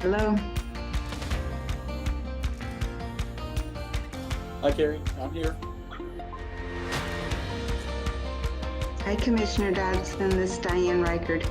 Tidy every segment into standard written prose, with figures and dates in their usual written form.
Hello. Hi, Carrie. I'm here. Hi, Commissioner Dodson. This is Diane Reichard.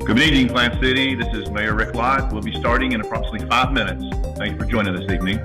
Good evening, Plant City. This is Mayor Rick Lott. We'll be starting in approximately 5 minutes. Thank you for joining this evening.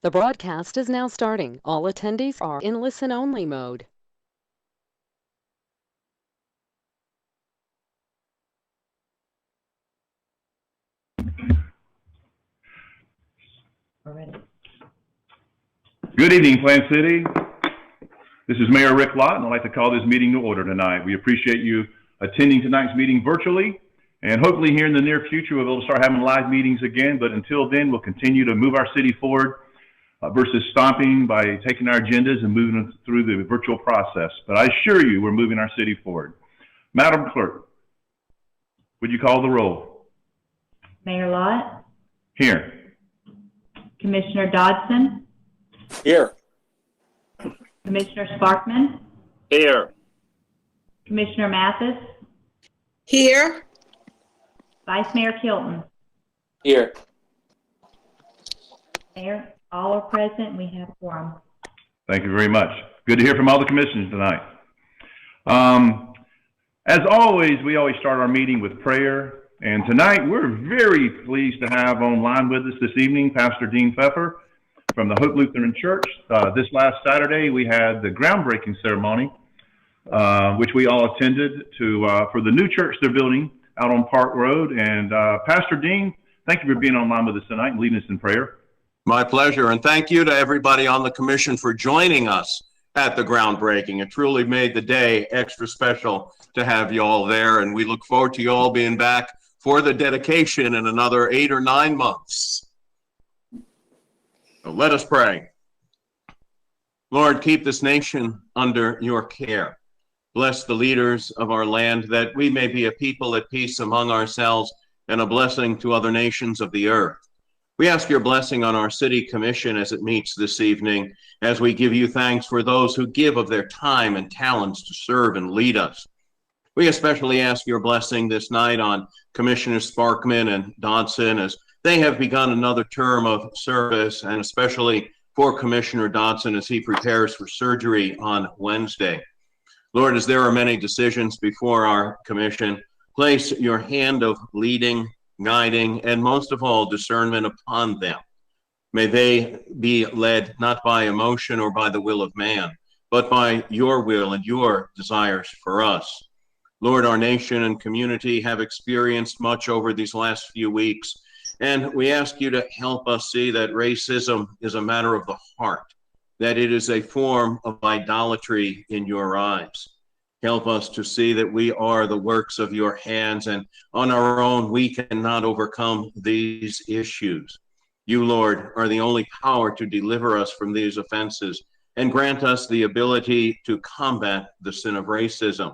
The broadcast is now starting. All attendees are in listen-only mode. Good evening, Plant City. This is Mayor Rick Lott, and I'd like to call this meeting to order tonight. We appreciate you attending tonight's meeting virtually, and hopefully here in the near future we'll be able to start having live meetings again, but until then we'll continue to move our city forward versus stopping by taking our agendas and moving them through the virtual process. But I assure you we're moving our city forward. Madam Clerk, would you call the roll? Mayor Lott? Here. Commissioner Dodson? Here. Commissioner Sparkman? Here. Commissioner Mathis? Here. Vice Mayor Kilton? Here. Mayor, all are present. We have a quorum. Thank you very much. Good to hear from all the commissioners tonight. As always, we always start our meeting with prayer. And tonight, we're very pleased to have online with us this evening, Pastor Dean Pfeffer from the Hope Lutheran Church. This last Saturday, we had the groundbreaking ceremony, which we all attended for the new church they're building out on Park Road. And Pastor Dean, thank you for being online with us tonight and leading us in prayer. My pleasure, and thank you to everybody on the commission for joining us at the groundbreaking. It truly made the day extra special to have you all there, and we look forward to you all being back for the dedication in another 8 or 9 months. So let us pray. Lord, keep this nation under your care. Bless the leaders of our land, that we may be a people at peace among ourselves and a blessing to other nations of the earth. We ask your blessing on our city commission as it meets this evening, as we give you thanks for those who give of their time and talents to serve and lead us. We especially ask your blessing this night on Commissioners Sparkman and Dodson as they have begun another term of service, and especially for Commissioner Dodson as he prepares for surgery on Wednesday. Lord, as there are many decisions before our commission, place your hand of leading, guiding, and most of all, discernment upon them. May they be led not by emotion or by the will of man, but by your will and your desires for us. Lord, our nation and community have experienced much over these last few weeks, and we ask you to help us see that racism is a matter of the heart, that it is a form of idolatry in your eyes. Help us to see that we are the works of your hands, and on our own we cannot overcome these issues. You, Lord, are the only power to deliver us from these offenses and grant us the ability to combat the sin of racism.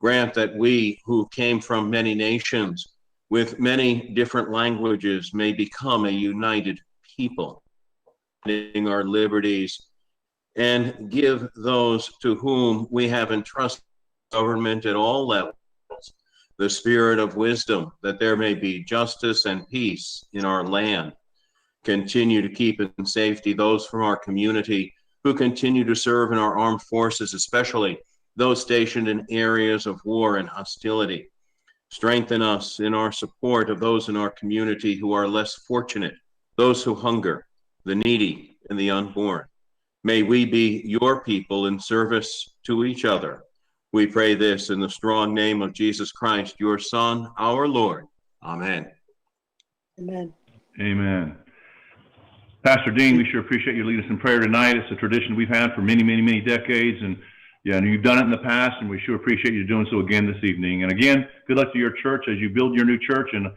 Grant that we who came from many nations with many different languages may become a united people, our liberties, and give those to whom we have entrusted government at all levels the spirit of wisdom, that there may be justice and peace in our land. Continue to keep in safety those from our community who continue to serve in our armed forces, especially those stationed in areas of war and hostility. Strengthen us in our support of those in our community who are less fortunate, those who hunger, the needy, and the unborn. May we be your people in service to each other. We pray this in the strong name of Jesus Christ, your Son, our Lord. Amen. Amen. Amen. Pastor Dean, we sure appreciate you leading us in prayer tonight. It's a tradition we've had for many, many, many decades, and you've done it in the past, and we sure appreciate you doing so again this evening. And again, good luck to your church as you build your new church, and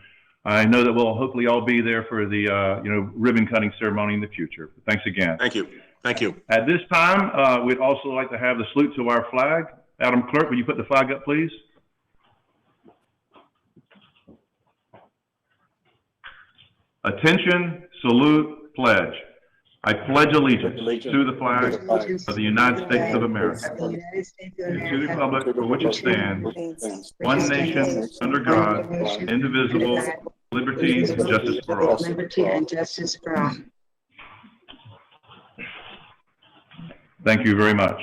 I know that we'll hopefully all be there for the ribbon cutting ceremony in the future. Thanks again. Thank you. Thank you. At this time, we'd also like to have the salute to our flag. Adam Clerk, will you put the flag up, please? Attention, salute, pledge. I pledge allegiance to the flag of the United States of America and to the republic for which it stands, one nation, under God, indivisible, liberty and justice for all. Liberty and justice for all. Thank you very much.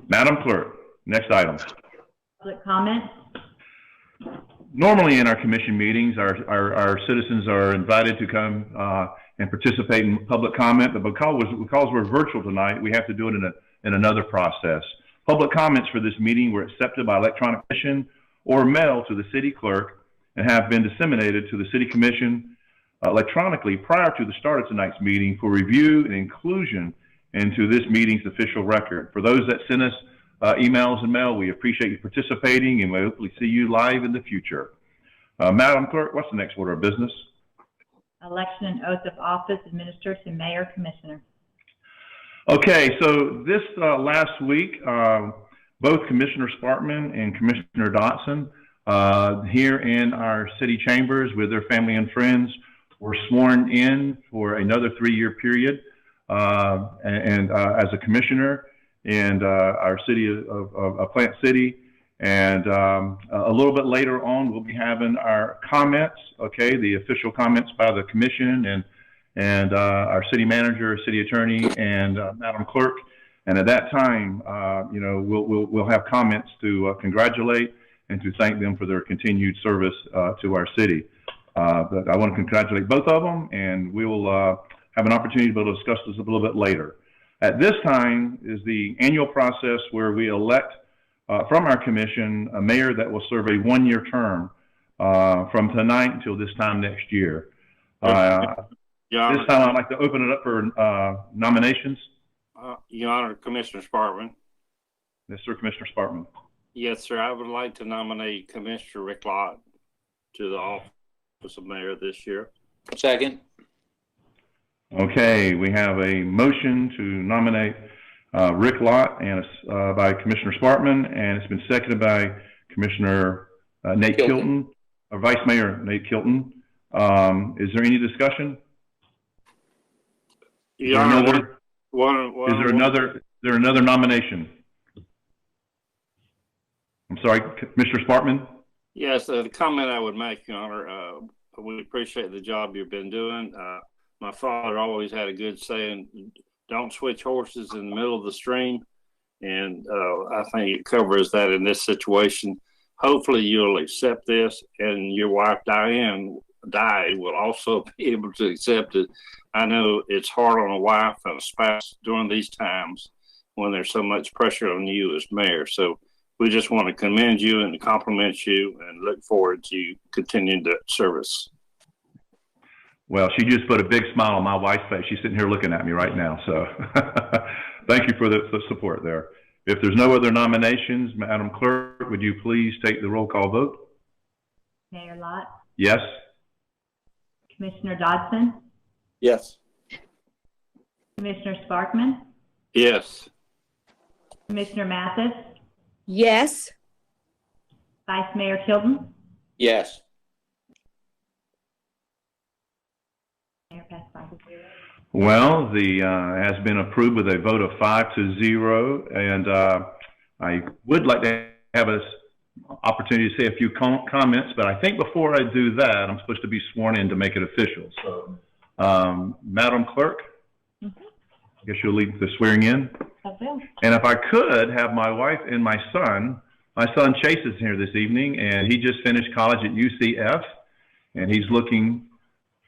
Madam Clerk, next item. Public comment? Normally in our commission meetings, our citizens are invited to come and participate in public comment, but because we're virtual tonight, we have to do it in another process. Public comments for this meeting were accepted by electronic submission or mail to the city clerk and have been disseminated to the city commission electronically prior to the start of tonight's meeting for review and inclusion into this meeting's official record. For those that sent us emails and mail, we appreciate you participating, and we hopefully see you live in the future. Madam Clerk, what's the next order of business? Election and oath of office administered to Mayor Commissioner. Okay, so this last week, both Commissioner Sparkman and Commissioner Dotson here in our city chambers with their family and friends were sworn in for another 3-year period as a commissioner in our city of Plant City. And a little bit later on, we'll be having our comments, okay, the official comments by the commission and our city manager, city attorney, and Madam Clerk. And at that time, you know, we'll have comments to congratulate and to thank them for their continued service to our city. But I want to congratulate both of them, and we will have an opportunity to be able to discuss this a little bit later. At this time is the annual process where we elect from our commission a mayor that will serve a 1-year term from tonight until this time next year. This time I'd like to open it up for nominations. Your Honor, Commissioner Sparkman. Yes, sir, Commissioner Sparkman. Yes, sir. I would like to nominate Commissioner Rick Lott to the office of mayor this year. Second. Okay, we have a motion to nominate Rick Lott and by Commissioner Sparkman, and it's been seconded by Commissioner Nate Kilton, or Vice Mayor Nate Kilton. Is there any discussion? Your Honor, is there another nomination? I'm sorry, Commissioner Sparkman? Yes, the comment I would make, Your Honor, we appreciate the job you've been doing. My father always had a good saying, don't switch horses in the middle of the stream. And I think it covers that in this situation. Hopefully you'll accept this, and your wife, Di, will also be able to accept it. I know it's hard on a wife and a spouse during these times when there's so much pressure on you as mayor. So we just want to commend you and compliment you and look forward to continuing the service. Well, she just put a big smile on my wife's face. She's sitting here looking at me right now. So thank you for the support there. If there's no other nominations, Madam Clerk, would you please take the roll call vote? Mayor Lott, Yes. Commissioner Dodson, Yes. Commissioner Sparkman, Yes. Commissioner Mathis, Yes. Vice Mayor Kilton. Yes. Mayor passed 5-0. Well, the has been approved with a vote of 5-0, and I would like to have an opportunity to say a few comments, but I think before I do that, I'm supposed to be sworn in to make it official. So, Madam Clerk, I guess you'll lead the swearing in. I will. And if I could have my wife and my son Chase is here this evening, and he just finished college at UCF, and he's looking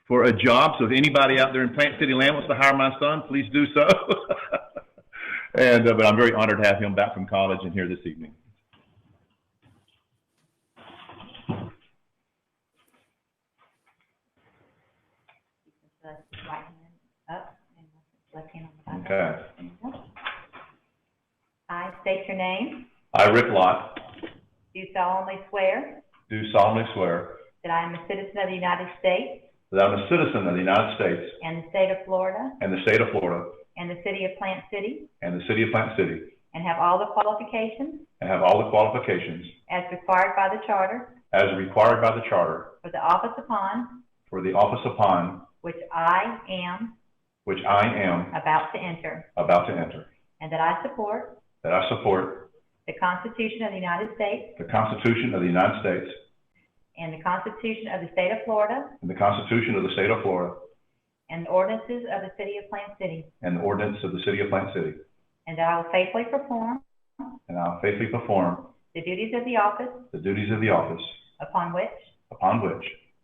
for a job. So if anybody out there in Plant City land wants to hire my son, please do so. And but I'm very honored to have him back from college and here this evening. Right hand up and left hand on the Okay. Bible. I state your name. I, Rick Lott, Do solemnly swear do solemnly swear that I am a citizen of the United States that I'm a citizen of the United States and the state of Florida and the state of Florida and the city of Plant City, and the city of Plant City, and have all the qualifications and have all the qualifications as required by the charter as required by the charter for the office upon which I am about to enter, about to enter, and that I support that I support the Constitution of the United States the Constitution of the United States and the Constitution of the state of Florida and the Constitution of the state of Florida and the ordinances of the city of Plant City, and the ordinance of the city of Plant City, and that I will faithfully perform and I will faithfully perform the duties of the office upon which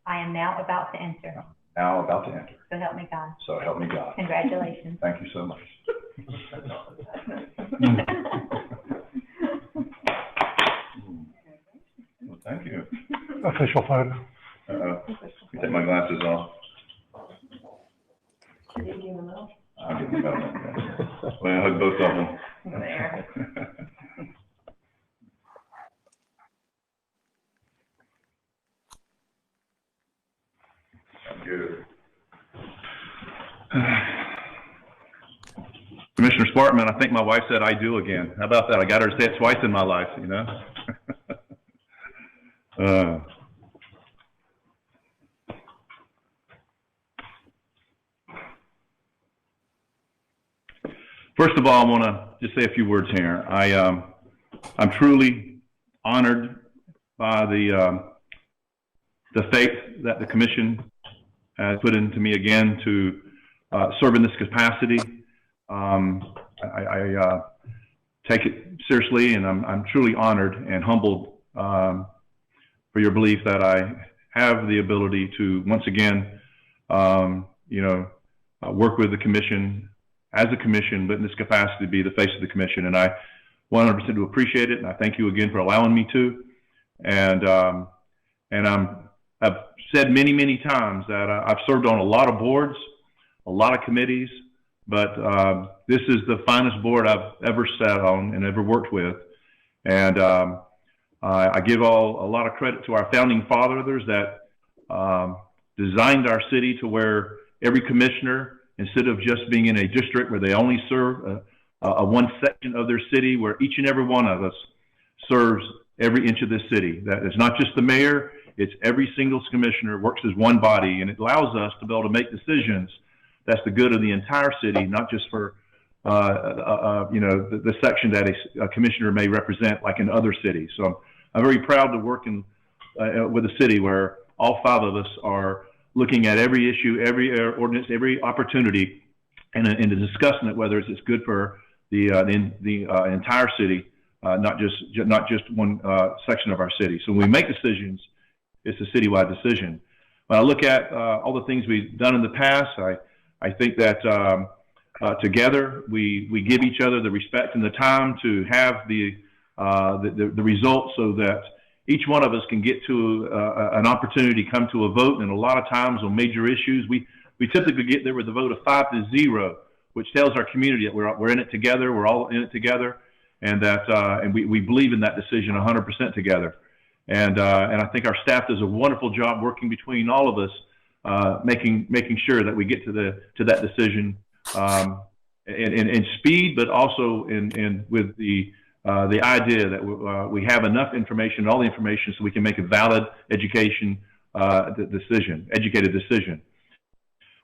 I am now about to enter. So help me God. So help me God. Congratulations. Thank you so much. Well, thank you. Official photo. Let me take my glasses off. I'll give them both. Well, I hug both of them. There. Good. Commissioner Spartman, I think my wife said I do again. How about that? I got her to say it twice in my life, you know? First of all, I want to just say a few words here. I'm truly honored by the faith that the commission has put into me again to serve in this capacity. I take it seriously, and I'm truly honored and humbled for your belief that I have the ability to once again, work with the commission as a commission, but in this capacity to be the face of the commission. And I 100% do appreciate it, and I thank you again for allowing me to. And I've said many, many times that I've served on a lot of boards, a lot of committees, but this is the finest board I've ever sat on and ever worked with. And I give a lot of credit to our founding fathers that designed our city to where every commissioner, instead of just being in a district where they only serve a one section of their city, where each and every one of us serves every inch of this city. That is not just the mayor, it's every single commissioner works as one body, and it allows us to be able to make decisions that's the good of the entire city, not just for the section that a commissioner may represent, like in other cities. So I'm very proud to work with a city where all five of us are looking at every issue, every ordinance, every opportunity, and discussing it, whether it's good for the entire city, not just one section of our city. So when we make decisions, it's a citywide decision. When I look at all the things we've done in the past, I think that together we give each other the respect and the time to have the results, so that each one of us can get to an opportunity to come to a vote. And a lot of times on major issues, we typically get there with a vote of 5-0, which tells our community that we're in it together, we're all in it together, and that and we believe in that decision 100% together. And I think our staff does a wonderful job working between all of us, making sure that we get to that decision in speed, but also with the idea that we have enough information, all the information, so we can make a valid educated decision.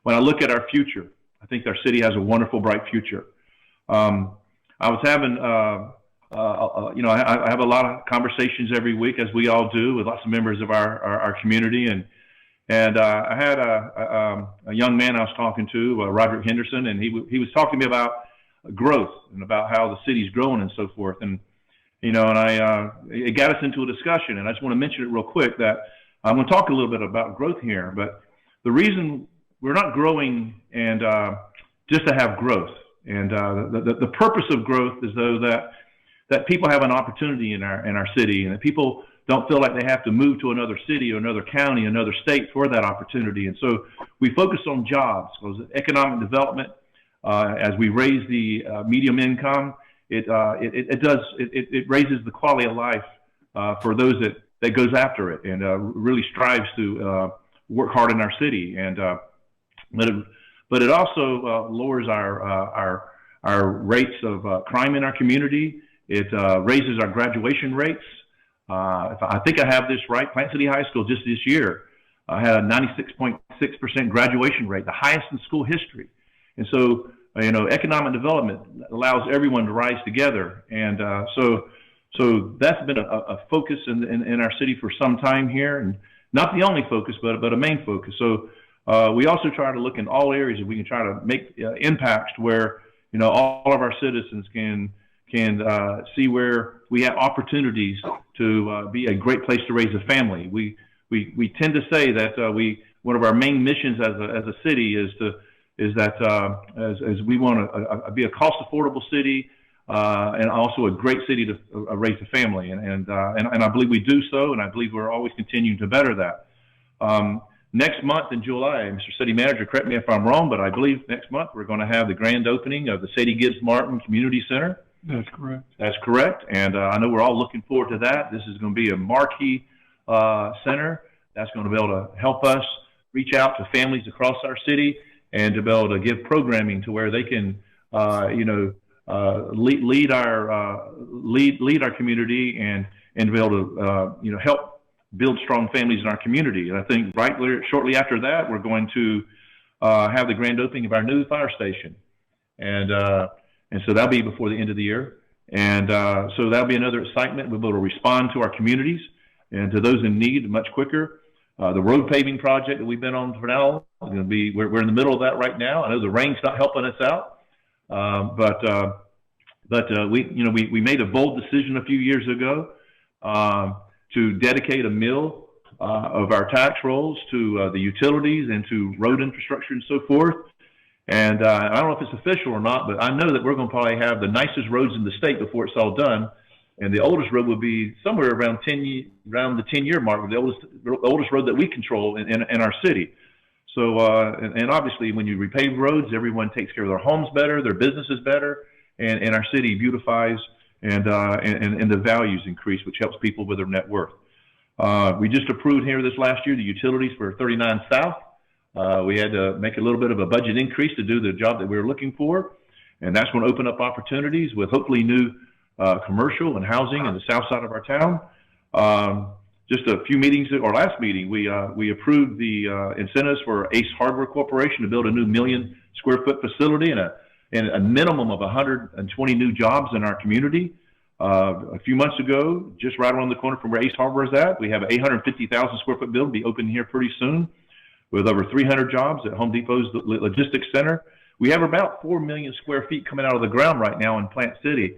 When I look at our future, I think our city has a wonderful, bright future. I was having, I have a lot of conversations every week, as we all do, with lots of members of our community, and I had a young man I was talking to, Roderick Henderson, and he was talking to me about growth and about how the city's growing and so forth. And, it got us into a discussion, and I just want to mention it real quick that I'm going to talk a little bit about growth here, but the reason we're not growing and just to have growth, and the purpose of growth is though that people have an opportunity in our city, and that people don't feel like they have to move to another city or another county, another state for that opportunity. And so we focus on jobs, because economic development, as we raise the medium income, it raises the quality of life for those that goes after it, and really strives to work hard in our city. And but it also lowers our rates of crime in our community. It raises our graduation rates. I think I have this right. Plant City High School just this year had a 96.6% graduation rate, the highest in school history. And so, economic development allows everyone to rise together. And so that's been a focus in our city for some time here, and not the only focus, but a main focus. So we also try to look in all areas that we can try to make impacts to where all of our citizens can see where we have opportunities to be a great place to raise a family. We tend to say that one of our main missions as a city is that as we want to be a cost affordable city and also a great city to raise a family, and I believe we do so, and I believe we're always continuing to better that. Next month in July, Mr. City Manager, correct me if I'm wrong, but I believe next month we're going to have the grand opening of the Sadie Gibbs Martin Community Center. That's correct. That's correct, and I know we're all looking forward to that. This is going to be a marquee center that's going to be able to help us reach out to families across our city and to be able to give programming to where they can, lead our community and to be able to, help build strong families in our community. And I think shortly after that, we're going to have the grand opening of our new fire station. And so that'll be before the end of the year. And so that'll be another excitement. We'll be able to respond to our communities and to those in need much quicker. The road paving project that we've been on for now, we're in the middle of that right now. I know the rain's not helping us out, but we made a bold decision a few years ago to dedicate a mill of our tax rolls to the utilities and to road infrastructure and so forth. And I don't know if it's official or not, but I know that we're going to probably have the nicest roads in the state before it's all done. And the oldest road will be somewhere around the 10-year mark, the oldest road that we control in our city. So, and obviously when you repave roads, everyone takes care of their homes better, their businesses better, and our city beautifies and the values increase, which helps people with their net worth. We just approved here this last year the utilities for 39 South. We had to make a little bit of a budget increase to do the job that we were looking for, and that's going to open up opportunities with hopefully new commercial and housing in the south side of our town. Just a few meetings, or last meeting, we approved the incentives for Ace Hardware Corporation to build a new 1 million square foot facility and a minimum of 120 new jobs in our community. A few months ago, just right around the corner from where Ace Hardware is at, we have an 850,000 square foot building be opening here pretty soon with over 300 jobs at Home Depot's logistics center. We have about 4 million square feet coming out of the ground right now in Plant City.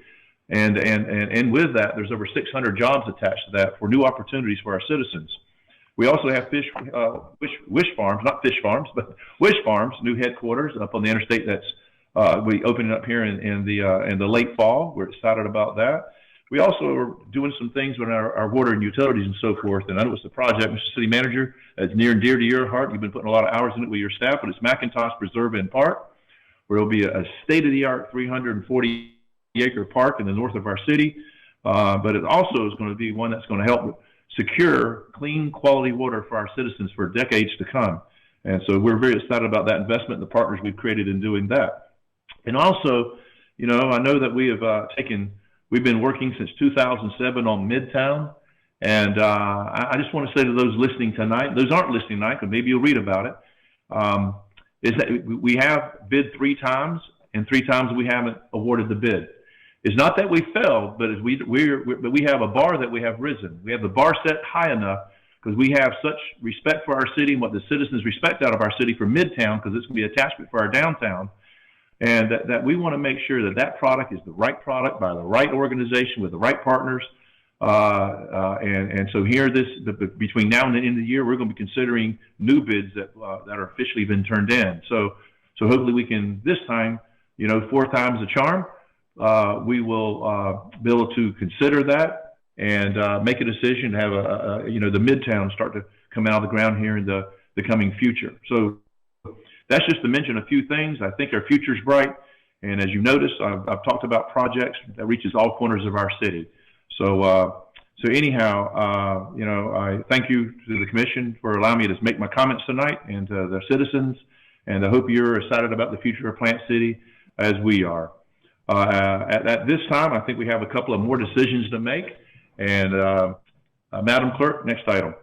And with that, there's over 600 jobs attached to that for new opportunities for our citizens. We also have Wish Farms, not fish farms, but Wish Farms, new headquarters up on the interstate that's we opening up here in the late fall. We're excited about that. We also are doing some things with our water and utilities and so forth. And I know it's the project, Mr. City Manager, that's near and dear to your heart. You've been putting a lot of hours in it with your staff, but it's McIntosh Preserve and Park, where it'll be a state-of-the-art 340-acre park in the north of our city. But it also is going to be one that's going to help secure clean, quality water for our citizens for decades to come. And so we're very excited about that investment and the partners we've created in doing that. And also, I know that we have we've been working since 2007 on Midtown. And I just want to say to those listening tonight, those aren't listening tonight, but maybe you'll read about it, is that we have bid 3 times, and 3 times we haven't awarded the bid. It's not that we failed, but we have a bar that we have risen. We have the bar set high enough because we have such respect for our city and what the citizens respect out of our city for Midtown, because it's going to be attachment for our downtown. And that we want to make sure that that product is the right product by the right organization with the right partners. And so here, between now and the end of the year, we're going to be considering new bids that are officially been turned in. So hopefully we can, this time, 4 times the charm, we will be able to consider that and make a decision to have the Midtown start to come out of the ground here in the coming future. So that's just to mention a few things. I think our future's bright. And as you notice, I've talked about projects that reaches all corners of our city. So anyhow, I thank you to the commission for allowing me to make my comments tonight, and to the citizens. And I hope you're excited about the future of Plant City as we are. At this time, I think we have a couple of more decisions to make. And Madam Clerk, next item.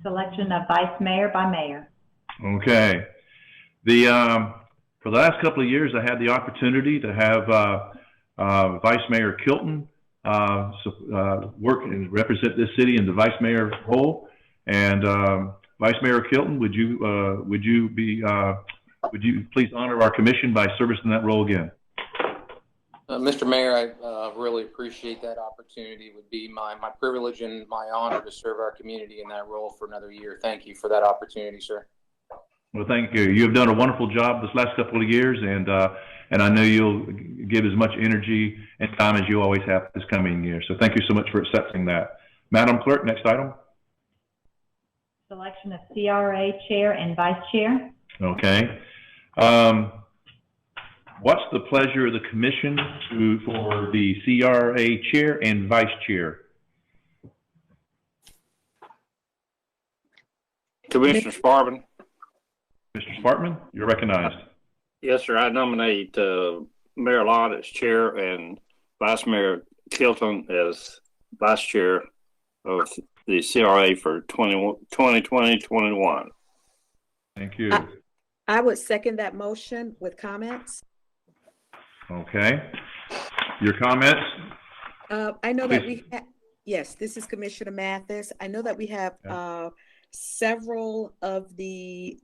Selection of vice mayor by mayor. Okay. For the last couple of years, I had the opportunity to have Vice Mayor Kilton work and represent this city in the vice mayor role. And Vice Mayor Kilton, would you please honor our commission by servicing that role again? Mr. Mayor, I really appreciate that opportunity. It would be my privilege and my honor to serve our community in that role for another year. Thank you for that opportunity, sir. Well, thank you. You have done a wonderful job this last couple of years, and I know you'll give as much energy and time as you always have this coming year. So thank you so much for accepting that. Madam Clerk, next item. Selection of CRA Chair and Vice Chair. Okay. What's the pleasure of the commission for the CRA Chair and Vice Chair? Commissioner Sparkman. Mr. Sparkman, you're recognized. Yes, sir. I nominate Mayor Lott as chair and Vice Mayor Kilton as vice chair of the CRA for 2020-21. Thank you. I would second that motion with comments. Okay. Your comments? I know that Please. yes, this is Commissioner Mathis. I know that we have several of the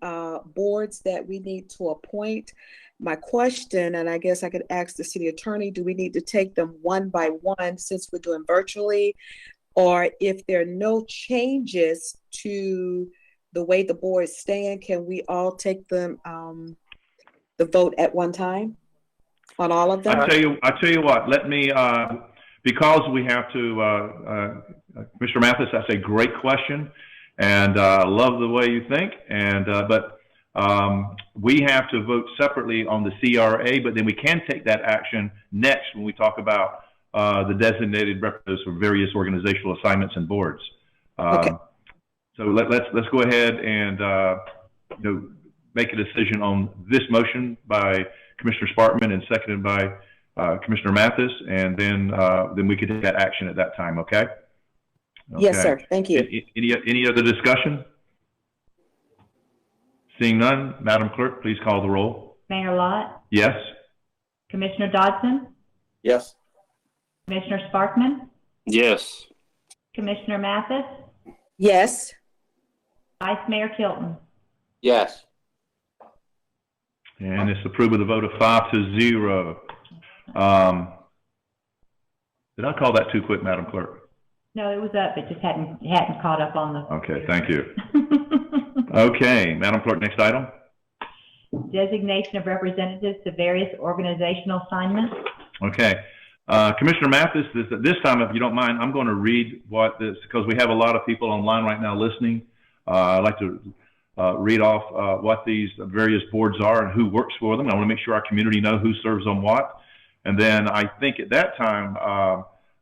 boards that we need to appoint. My question, and I guess I could ask the city attorney, do we need to take them one by one since we're doing virtually? Or if there are no changes to the way the boards stand, can we all take them the vote at one time on all of them? I tell you what, let me, because we have to, Mr. Mathis, that's a great question. And love the way you think, but we have to vote separately on the CRA, but then we can take that action next when we talk about the designated representatives for various organizational assignments and boards. Okay. So let's go ahead and make a decision on this motion by Commissioner Sparkman and seconded by Commissioner Mathis, and then we can take that action at that time. Okay. Yes, sir. Thank you. Any other discussion? Seeing none, Madam Clerk, please call the roll. Mayor Lott. Yes. Commissioner Dodson. Yes. Commissioner Sparkman. Yes. Commissioner Mathis. Yes. Vice Mayor Kilton. Yes. And it's approved with a vote of 5-0. Did I call that too quick, Madam Clerk? No, it was up. It just hadn't caught up on the. Okay, thank you. Okay, Madam Clerk, next item. Designation of representatives to various organizational assignments. Okay. Commissioner Mathis, this time, if you don't mind, I'm going to read what this, because we have a lot of people online right now listening. I'd like to read off what these various boards are and who works for them. I want to make sure our community know who serves on what. And then I think at that time,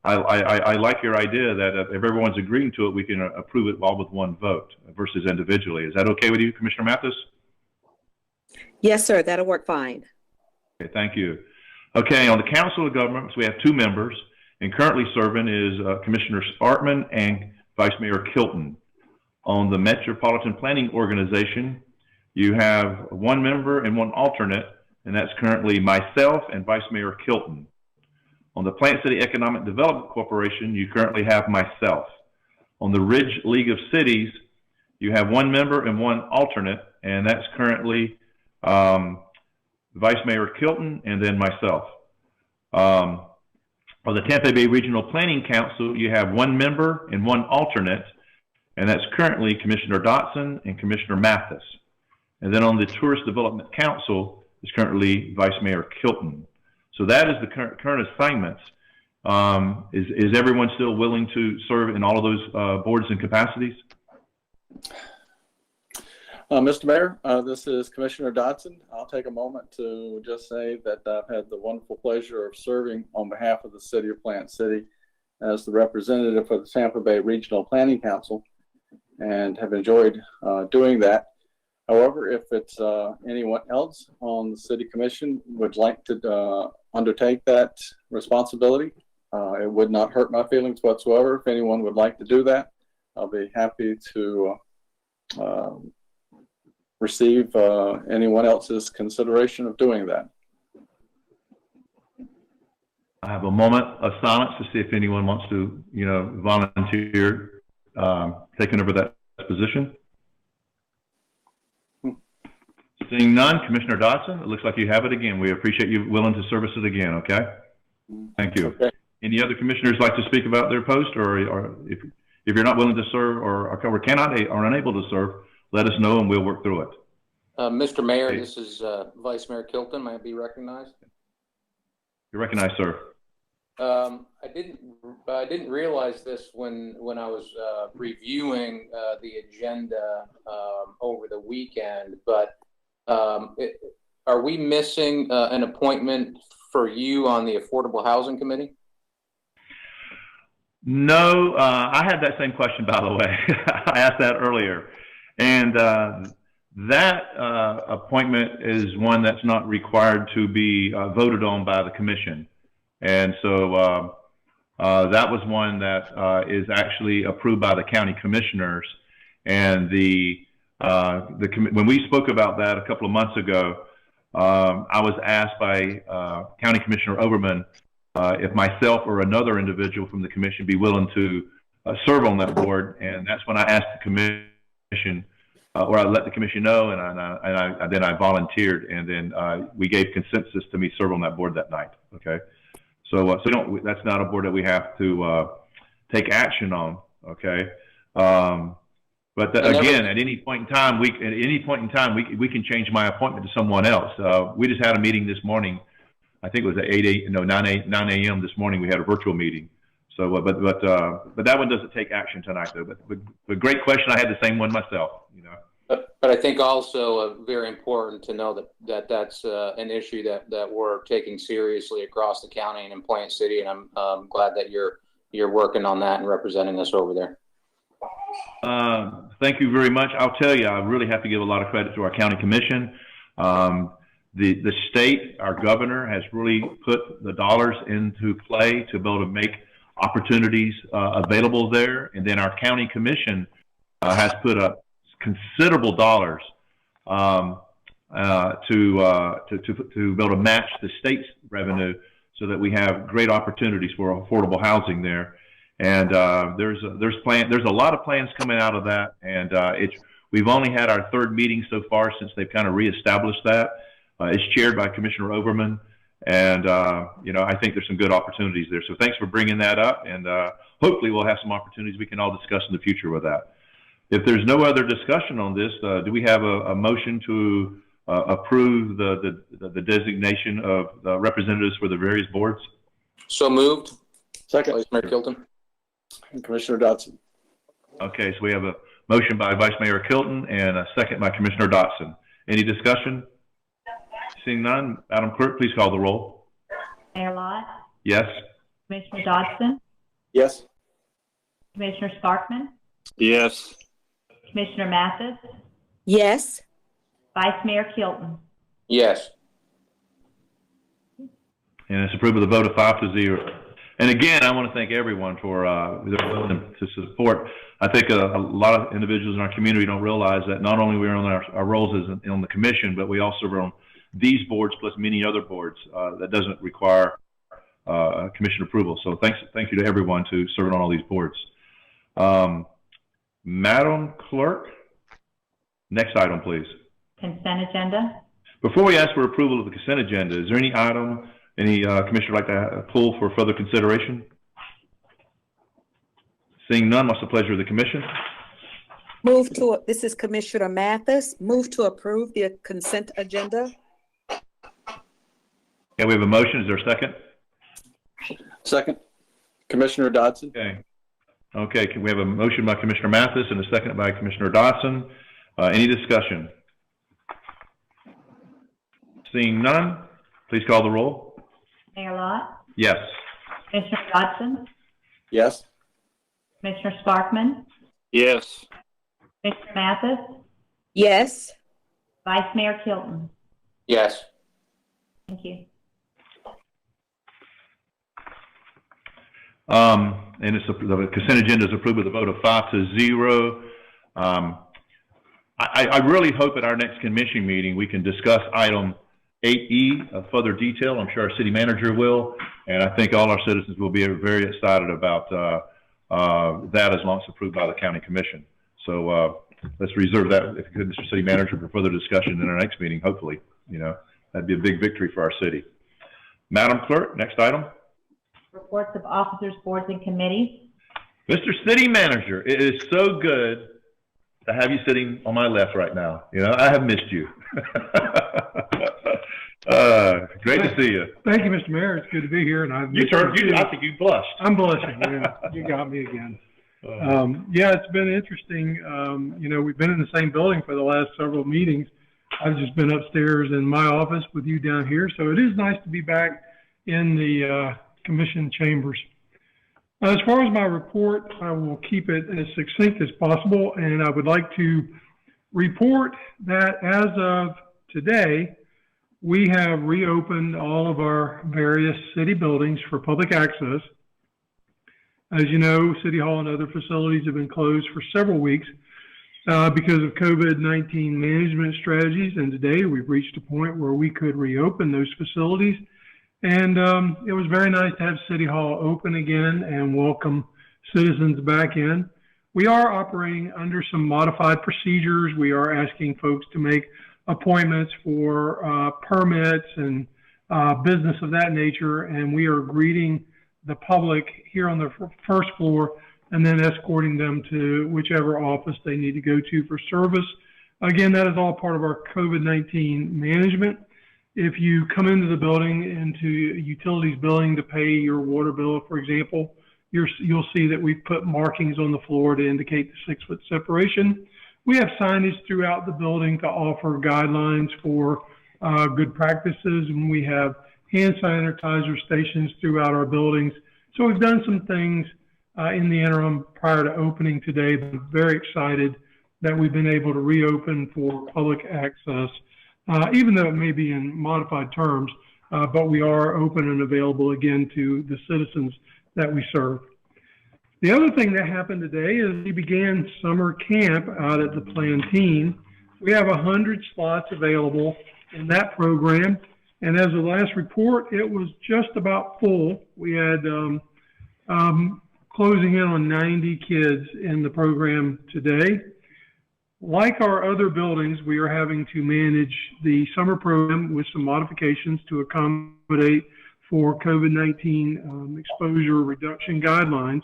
I like your idea that if everyone's agreeing to it, we can approve it all with one vote versus individually. Is that okay with you, Commissioner Mathis? Yes, sir. That'll work fine. Okay, thank you. Okay, on the Council of Governments, we have 2 members, and currently serving is Commissioner Sparkman and Vice Mayor Kilton. On the Metropolitan Planning Organization, you have 1 member and 1 alternate, and that's currently myself and Vice Mayor Kilton. On the Plant City Economic Development Corporation, you currently have myself. On the Ridge League of Cities, you have 1 member and 1 alternate, and that's currently Vice Mayor Kilton and then myself. On the Tampa Bay Regional Planning Council, you have 1 member and 1 alternate, and that's currently Commissioner Dotson and Commissioner Mathis. And then on the Tourist Development Council is currently Vice Mayor Kilton. So that is the current assignments. Is everyone still willing to serve in all of those boards and capacities? Mr. Mayor, this is Commissioner Dodson. I'll take a moment to just say that I've had the wonderful pleasure of serving on behalf of the City of Plant City as the representative for the Tampa Bay Regional Planning Council and have enjoyed doing that. However, if it's anyone else on the City Commission would like to undertake that responsibility, it would not hurt my feelings whatsoever. If anyone would like to do that, I'll be happy to receive anyone else's consideration of doing that. I have a moment of silence to see if anyone wants to, volunteer taking over that position. Seeing none, Commissioner Dodson, it looks like you have it again. We appreciate you willing to service it again, okay? Thank you. Okay. Any other commissioners like to speak about their post, or if you're not willing to serve or cannot or unable to serve, let us know and we'll work through it. Mr. Mayor, this is Vice Mayor Kilton. May I be recognized? You're recognized, sir. I didn't realize this when I was reviewing the agenda over the weekend, but are we missing an appointment for you on the Affordable Housing Committee? No, I had that same question, by the way. I asked that earlier. And that appointment is one that's not required to be voted on by the commission. And so that was one that is actually approved by the county commissioners. And when we spoke about that a couple of months ago, I was asked by County Commissioner Overman if myself or another individual from the commission be willing to serve on that board. And that's when I asked the commission, or I let the commission know, and then I volunteered, and then we gave consensus to me serve on that board that night. Okay, so that's not a board that we have to take action on. Okay, but again, at any point in time, we can change my appointment to someone else. We just had a meeting this morning. I think it was at 9 a.m. this morning. We had a virtual meeting. So, but that one doesn't take action tonight, though. But great question. I had the same one myself. You know. But I think also very important to know that's an issue that we're taking seriously across the county and in Plant City, and I'm glad that you're working on that and representing us over there. Thank you very much. I'll tell you, I really have to give a lot of credit to our county commission. The state, our governor, has really put the dollars into play to be able to make opportunities available there, and then our county commission has put up considerable dollars to be able to match the state's revenue, so that we have great opportunities for affordable housing there. And there's a lot of plans coming out of that, and we've only had our third meeting so far since they've kind of reestablished that. It's chaired by Commissioner Overman, and I think there's some good opportunities there. So thanks for bringing that up, and hopefully we'll have some opportunities we can all discuss in the future with that. If there's no other discussion on this, do we have a motion to approve the designation of the representatives for the various boards? So moved. Second. Vice Mayor Kilton. And Commissioner Dotson. Okay, so we have a motion by Vice Mayor Kilton and a second by Commissioner Dotson. Any discussion? Seeing none, Madam Clerk, please call the roll. Mayor Lott? Yes. Commissioner Dodson? Yes. Commissioner Sparkman? Yes. Commissioner Mathis? Yes. Vice Mayor Kilton? Yes. And it's approved with a vote of 5-0. And again, I want to thank everyone for their willingness to support. I think a lot of individuals in our community don't realize that not only we're on our roles as on the commission, but we also are on these boards plus many other boards that doesn't require commission approval. So thank you to everyone to serving on all these boards. Madam Clerk, next item, please. Consent agenda? Before we ask for approval of the consent agenda, is there any item any commissioner would like to pull for further consideration? Seeing none, what's the pleasure of the commission? This is Commissioner Mathis. Move to approve the consent agenda. Okay, we have a motion. Is there a second? Second. Commissioner Dotson. Okay. Okay, we have a motion by Commissioner Mathis and a second by Commissioner Dotson. Any discussion? Seeing none, please call the roll. Mayor Lott? Yes. Commissioner Dodson? Yes. Commissioner Sparkman? Yes. Commissioner Mathis? Yes. Vice Mayor Kilton? Yes. Thank you. And the consent agenda is approved with a vote of 5-0. I really hope at our next commission meeting we can discuss item 8E of further detail. I'm sure our city manager will, and I think all our citizens will be very excited about that as long as it's approved by the county commission. So let's reserve that, if you could, Mr. City Manager, for further discussion in our next meeting. Hopefully, that'd be a big victory for our city. Madam Clerk, next item. Reports of officers, boards, and committees. Mr. City Manager, it is so good to have you sitting on my left right now. You know, I have missed you. Great to see you. Thank you, Mr. Mayor. It's good to be here. And I think you blushed. I'm blushing. Yeah, you got me again. Yeah, it's been interesting. You know, we've been in the same building for the last several meetings. I've just been upstairs in my office with you down here. So it is nice to be back in the commission chambers. As far as my report, I will keep it as succinct as possible. And I would like to report that as of today, we have reopened all of our various city buildings for public access. As you know, City Hall and other facilities have been closed for several weeks because of COVID-19 management strategies. And today we've reached a point where we could reopen those facilities. And it was very nice to have City Hall open again and welcome citizens back in. We are operating under some modified procedures. We are asking folks to make appointments for permits and business of that nature, and we are greeting the public here on the first floor and then escorting them to whichever office they need to go to for service. Again, that is all part of our COVID-19 management. If you come into the building, into utilities billing to pay your water bill, for example, you'll see that we've put markings on the floor to indicate the 6-foot separation. We have signage throughout the building to offer guidelines for good practices, and we have hand sanitizer stations throughout our buildings. So we've done some things in the interim prior to opening today, but I'm very excited that we've been able to reopen for public access, even though it may be in modified terms, but we are open and available again to the citizens that we serve. The other thing that happened today is we began summer camp out at the Plantain. We have 100 slots available in that program. And as the last report, it was just about full. We had closing in on 90 kids in the program today. Like our other buildings, we are having to manage the summer program with some modifications to accommodate for COVID-19 exposure reduction guidelines.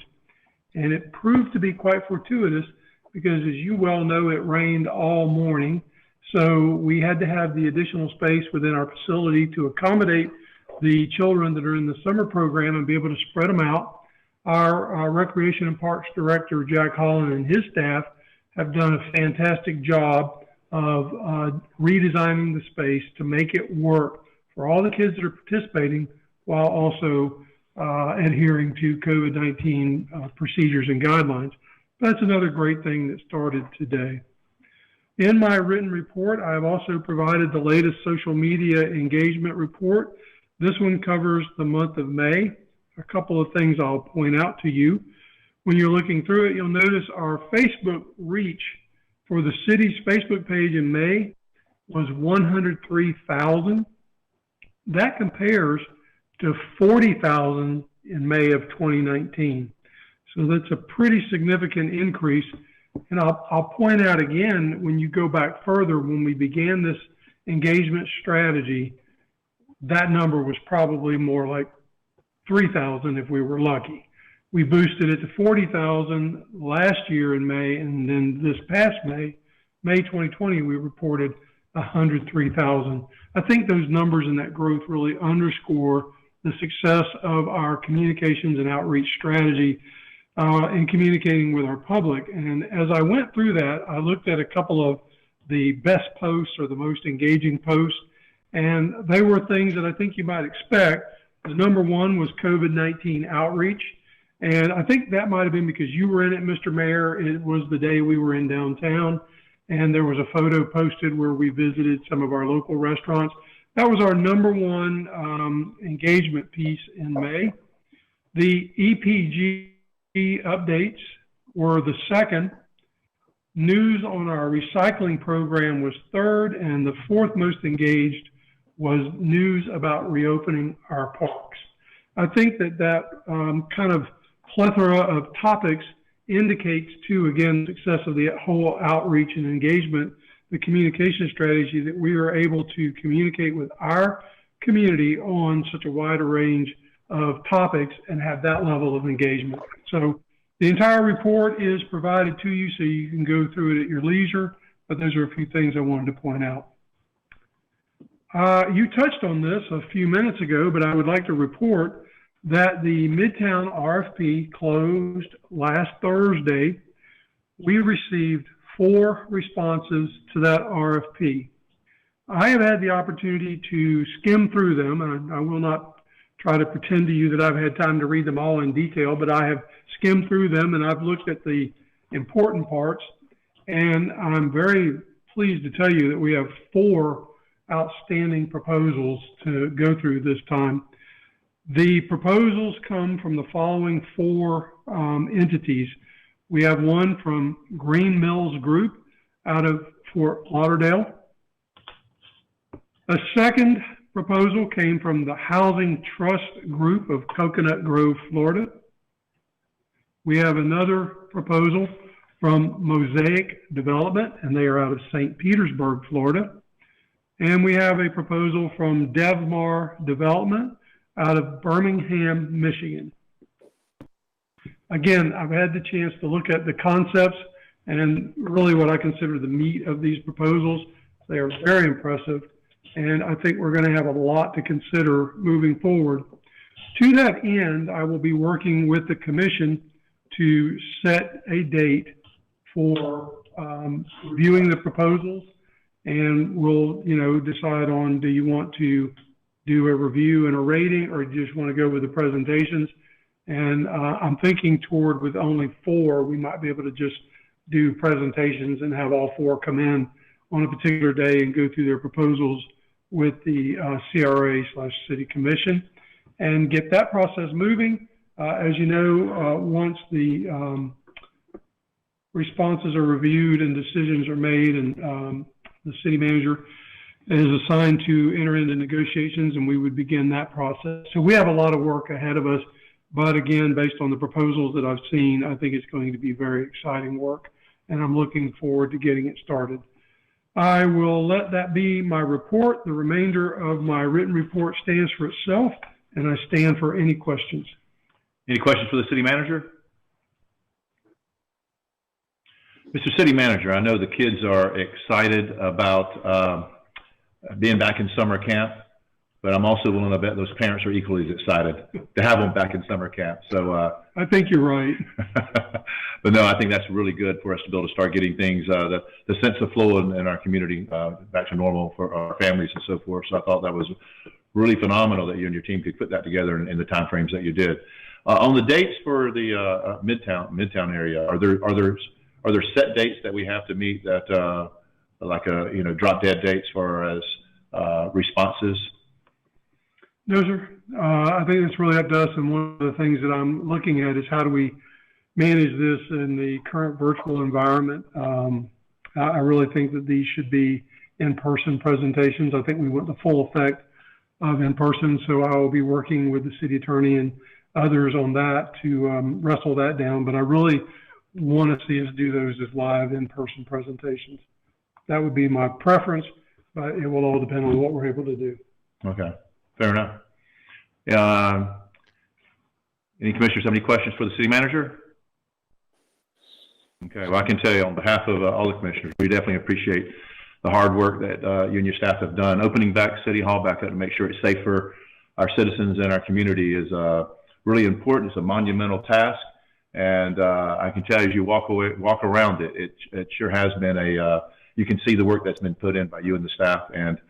And it proved to be quite fortuitous because, as you well know, it rained all morning. So we had to have the additional space within our facility to accommodate the children that are in the summer program and be able to spread them out. Our Recreation and Parks Director, Jack Holland, and his staff have done a fantastic job of redesigning the space to make it work for all the kids that are participating while also adhering to COVID-19 procedures and guidelines. That's another great thing that started today. In my written report, I have also provided the latest social media engagement report. This one covers the month of May. A couple of things I'll point out to you. When you're looking through it, you'll notice our Facebook reach for the city's Facebook page in May was 103,000. That compares to 40,000 in May of 2019. So that's a pretty significant increase. And I'll point out again, when you go back further, when we began this engagement strategy, that number was probably more like 3,000 if we were lucky. We boosted it to 40,000 last year in May, and then this past May 2020, we reported 103,000. I think those numbers and that growth really underscore the success of our communications and outreach strategy in communicating with our public. And as I went through that, I looked at a couple of the best posts or the most engaging posts, and they were things that I think you might expect. The number one was COVID-19 outreach. And I think that might have been because you were in it, Mr. Mayor. It was the day we were in downtown, and there was a photo posted where we visited some of our local restaurants. That was our number one engagement piece in May. The EPG updates were the second. News on our recycling program was third, and the fourth most engaged was news about reopening our parks. I think that kind of plethora of topics indicates, too, again, success of the whole outreach and engagement, the communication strategy, that we are able to communicate with our community on such a wide range of topics and have that level of engagement. So the entire report is provided to you so you can go through it at your leisure, but those are a few things I wanted to point out. You touched on this a few minutes ago, but I would like to report that the Midtown RFP closed last Thursday. We received 4 responses to that RFP. I have had the opportunity to skim through them, and I will not try to pretend to you that I've had time to read them all in detail, but I have skimmed through them and I've looked at the important parts, and I'm very pleased to tell you that we have 4 outstanding proposals to go through this time. The proposals come from the following 4 entities. We have one from Green Mills Group out of Fort Lauderdale. A second proposal came from the Housing Trust Group of Coconut Grove, Florida. We have another proposal from Mosaic Development, and they are out of St. Petersburg, Florida. And we have a proposal from Devmar Development out of Birmingham, Michigan. Again, I've had the chance to look at the concepts and really what I consider the meat of these proposals. They are very impressive, and I think we're going to have a lot to consider moving forward. To that end, I will be working with the commission to set a date for reviewing the proposals, and we'll, decide on, do you want to do a review and a rating, or do you just want to go with the presentations? And I'm thinking toward, with only 4, we might be able to just do presentations and have all 4 come in on a particular day and go through their proposals with the CRA/City Commission and get that process moving. As you know, once the responses are reviewed and decisions are made, and the city manager is assigned to enter into negotiations, and we would begin that process. So we have a lot of work ahead of us, but again, based on the proposals that I've seen, I think it's going to be very exciting work, and I'm looking forward to getting it started. I will let that be my report. The remainder of my written report stands for itself, and I stand for any questions. Any questions for the city manager? Mr. City Manager, I know the kids are excited about being back in summer camp, but I'm also willing to bet those parents are equally as excited to have them back in summer camp. So I think you're right. But no, I think that's really good for us to be able to start getting things, the sense of flow in our community back to normal for our families and so forth. So I thought that was really phenomenal that you and your team could put that together in the timeframes that you did. On the dates for the Midtown area, are there set dates that we have to meet that drop dead dates for as responses? No, sir. I think it's really up to us, and one of the things that I'm looking at is how do we manage this in the current virtual environment. I really think that these should be in-person presentations. I think we want the full effect of in-person, so I will be working with the city attorney and others on that to wrestle that down, but I really want to see us do those as live in-person presentations. That would be my preference, but it will all depend on what we're able to do. Okay, fair enough. Any commissioners have any questions for the city manager? Okay, well, I can tell you on behalf of all the commissioners, we definitely appreciate the hard work that you and your staff have done. Opening back City Hall back up to make sure it's safe for our citizens and our community is really important. It's a monumental task, and I can tell you as you walk around it, it sure has been you can see the work that's been put in by you and the staff, and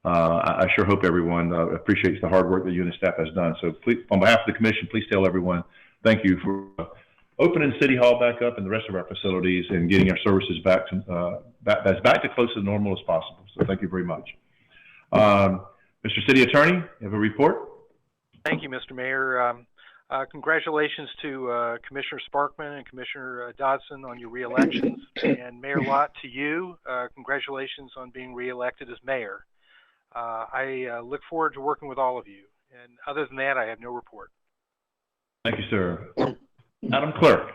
I sure hope everyone appreciates the hard work that you and the staff has done. So please, on behalf of the commission, please tell everyone thank you for opening City Hall back up and the rest of our facilities and getting our services back to close to normal as possible. So thank you very much. Mr. City Attorney, you have a report? Thank you, Mr. Mayor. Congratulations to Commissioner Sparkman and Commissioner Dodson on your re-elections, and Mayor Lott, to you, congratulations on being re-elected as mayor. I look forward to working with all of you, and other than that, I have no report. Thank you, sir. Madam Clerk.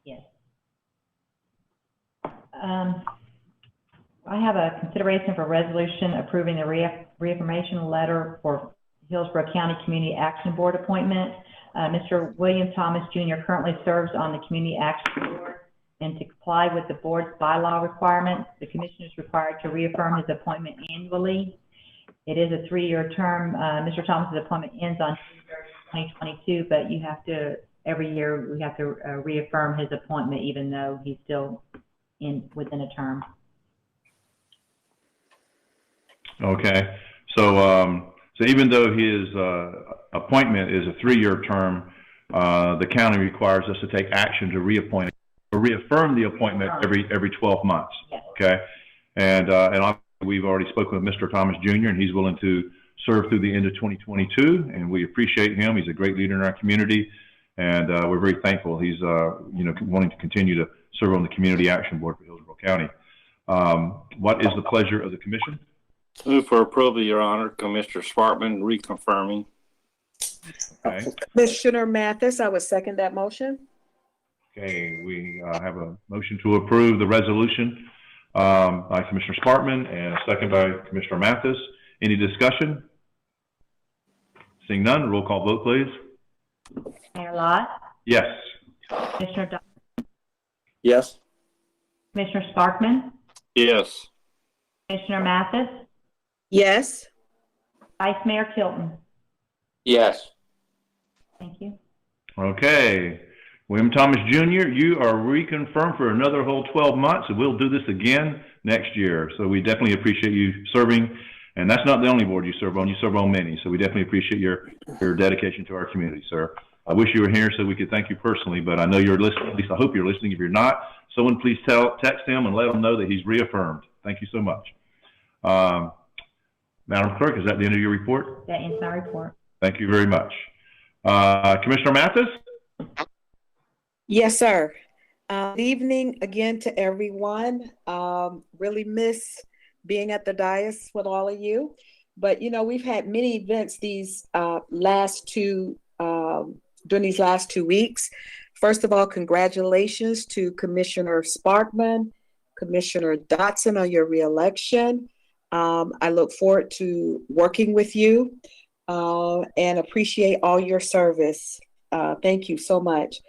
Yes. I have a consideration for resolution approving the reaffirmation letter for Hillsborough County Community Action Board appointment. Mr. William Thomas Jr. currently serves on the Community Action Board, and to comply with the board's bylaw requirements, the commission is required to reaffirm his appointment annually. It is a 3-year term. Mr. Thomas's appointment ends on June 2022, but you have to, every year, we have to reaffirm his appointment even though he's still within a term. Okay, so even though his appointment is a 3-year term, the county requires us to take action to reappoint or reaffirm the appointment every 12 months. Yes. Okay, and obviously we've already spoken with Mr. Thomas Jr. and he's willing to serve through the end of 2022, and we appreciate him. He's a great leader in our community, and we're very thankful he's wanting to continue to serve on the Community Action Board for Hillsborough County. What is the pleasure of the commission? Move for approval, Your Honor. Commissioner Sparkman reconfirming. Okay. Commissioner Mathis, I would second that motion. Okay, we have a motion to approve the resolution by Commissioner Sparkman and a second by Commissioner Mathis. Any discussion? Seeing none, roll call vote, please. Mayor Lott? Yes. Commissioner Dodson? Yes. Commissioner Sparkman? Yes. Commissioner Mathis? Yes. Vice Mayor Kilton? Yes. Thank you. Okay. William Thomas Jr., you are reconfirmed for another whole 12 months, and we'll do this again next year. So we definitely appreciate you serving. And that's not the only board you serve on. You serve on many. So we definitely appreciate your dedication to our community, sir. I wish you were here so we could thank you personally, but I know you're listening. At least I hope you're listening. If you're not, someone please text him and let him know that he's reaffirmed. Thank you so much. Madam Clerk, is that the end of your report? That ends my report. Thank you very much. Commissioner Mathis? Yes, sir. Good evening again to everyone. Really miss being at the dais with all of you. But, you know, we've had many events these during these last 2 weeks. First of all, congratulations to Commissioner Sparkman, Commissioner Dodson on your reelection. I look forward to working with you and appreciate all your service. Thank you so much.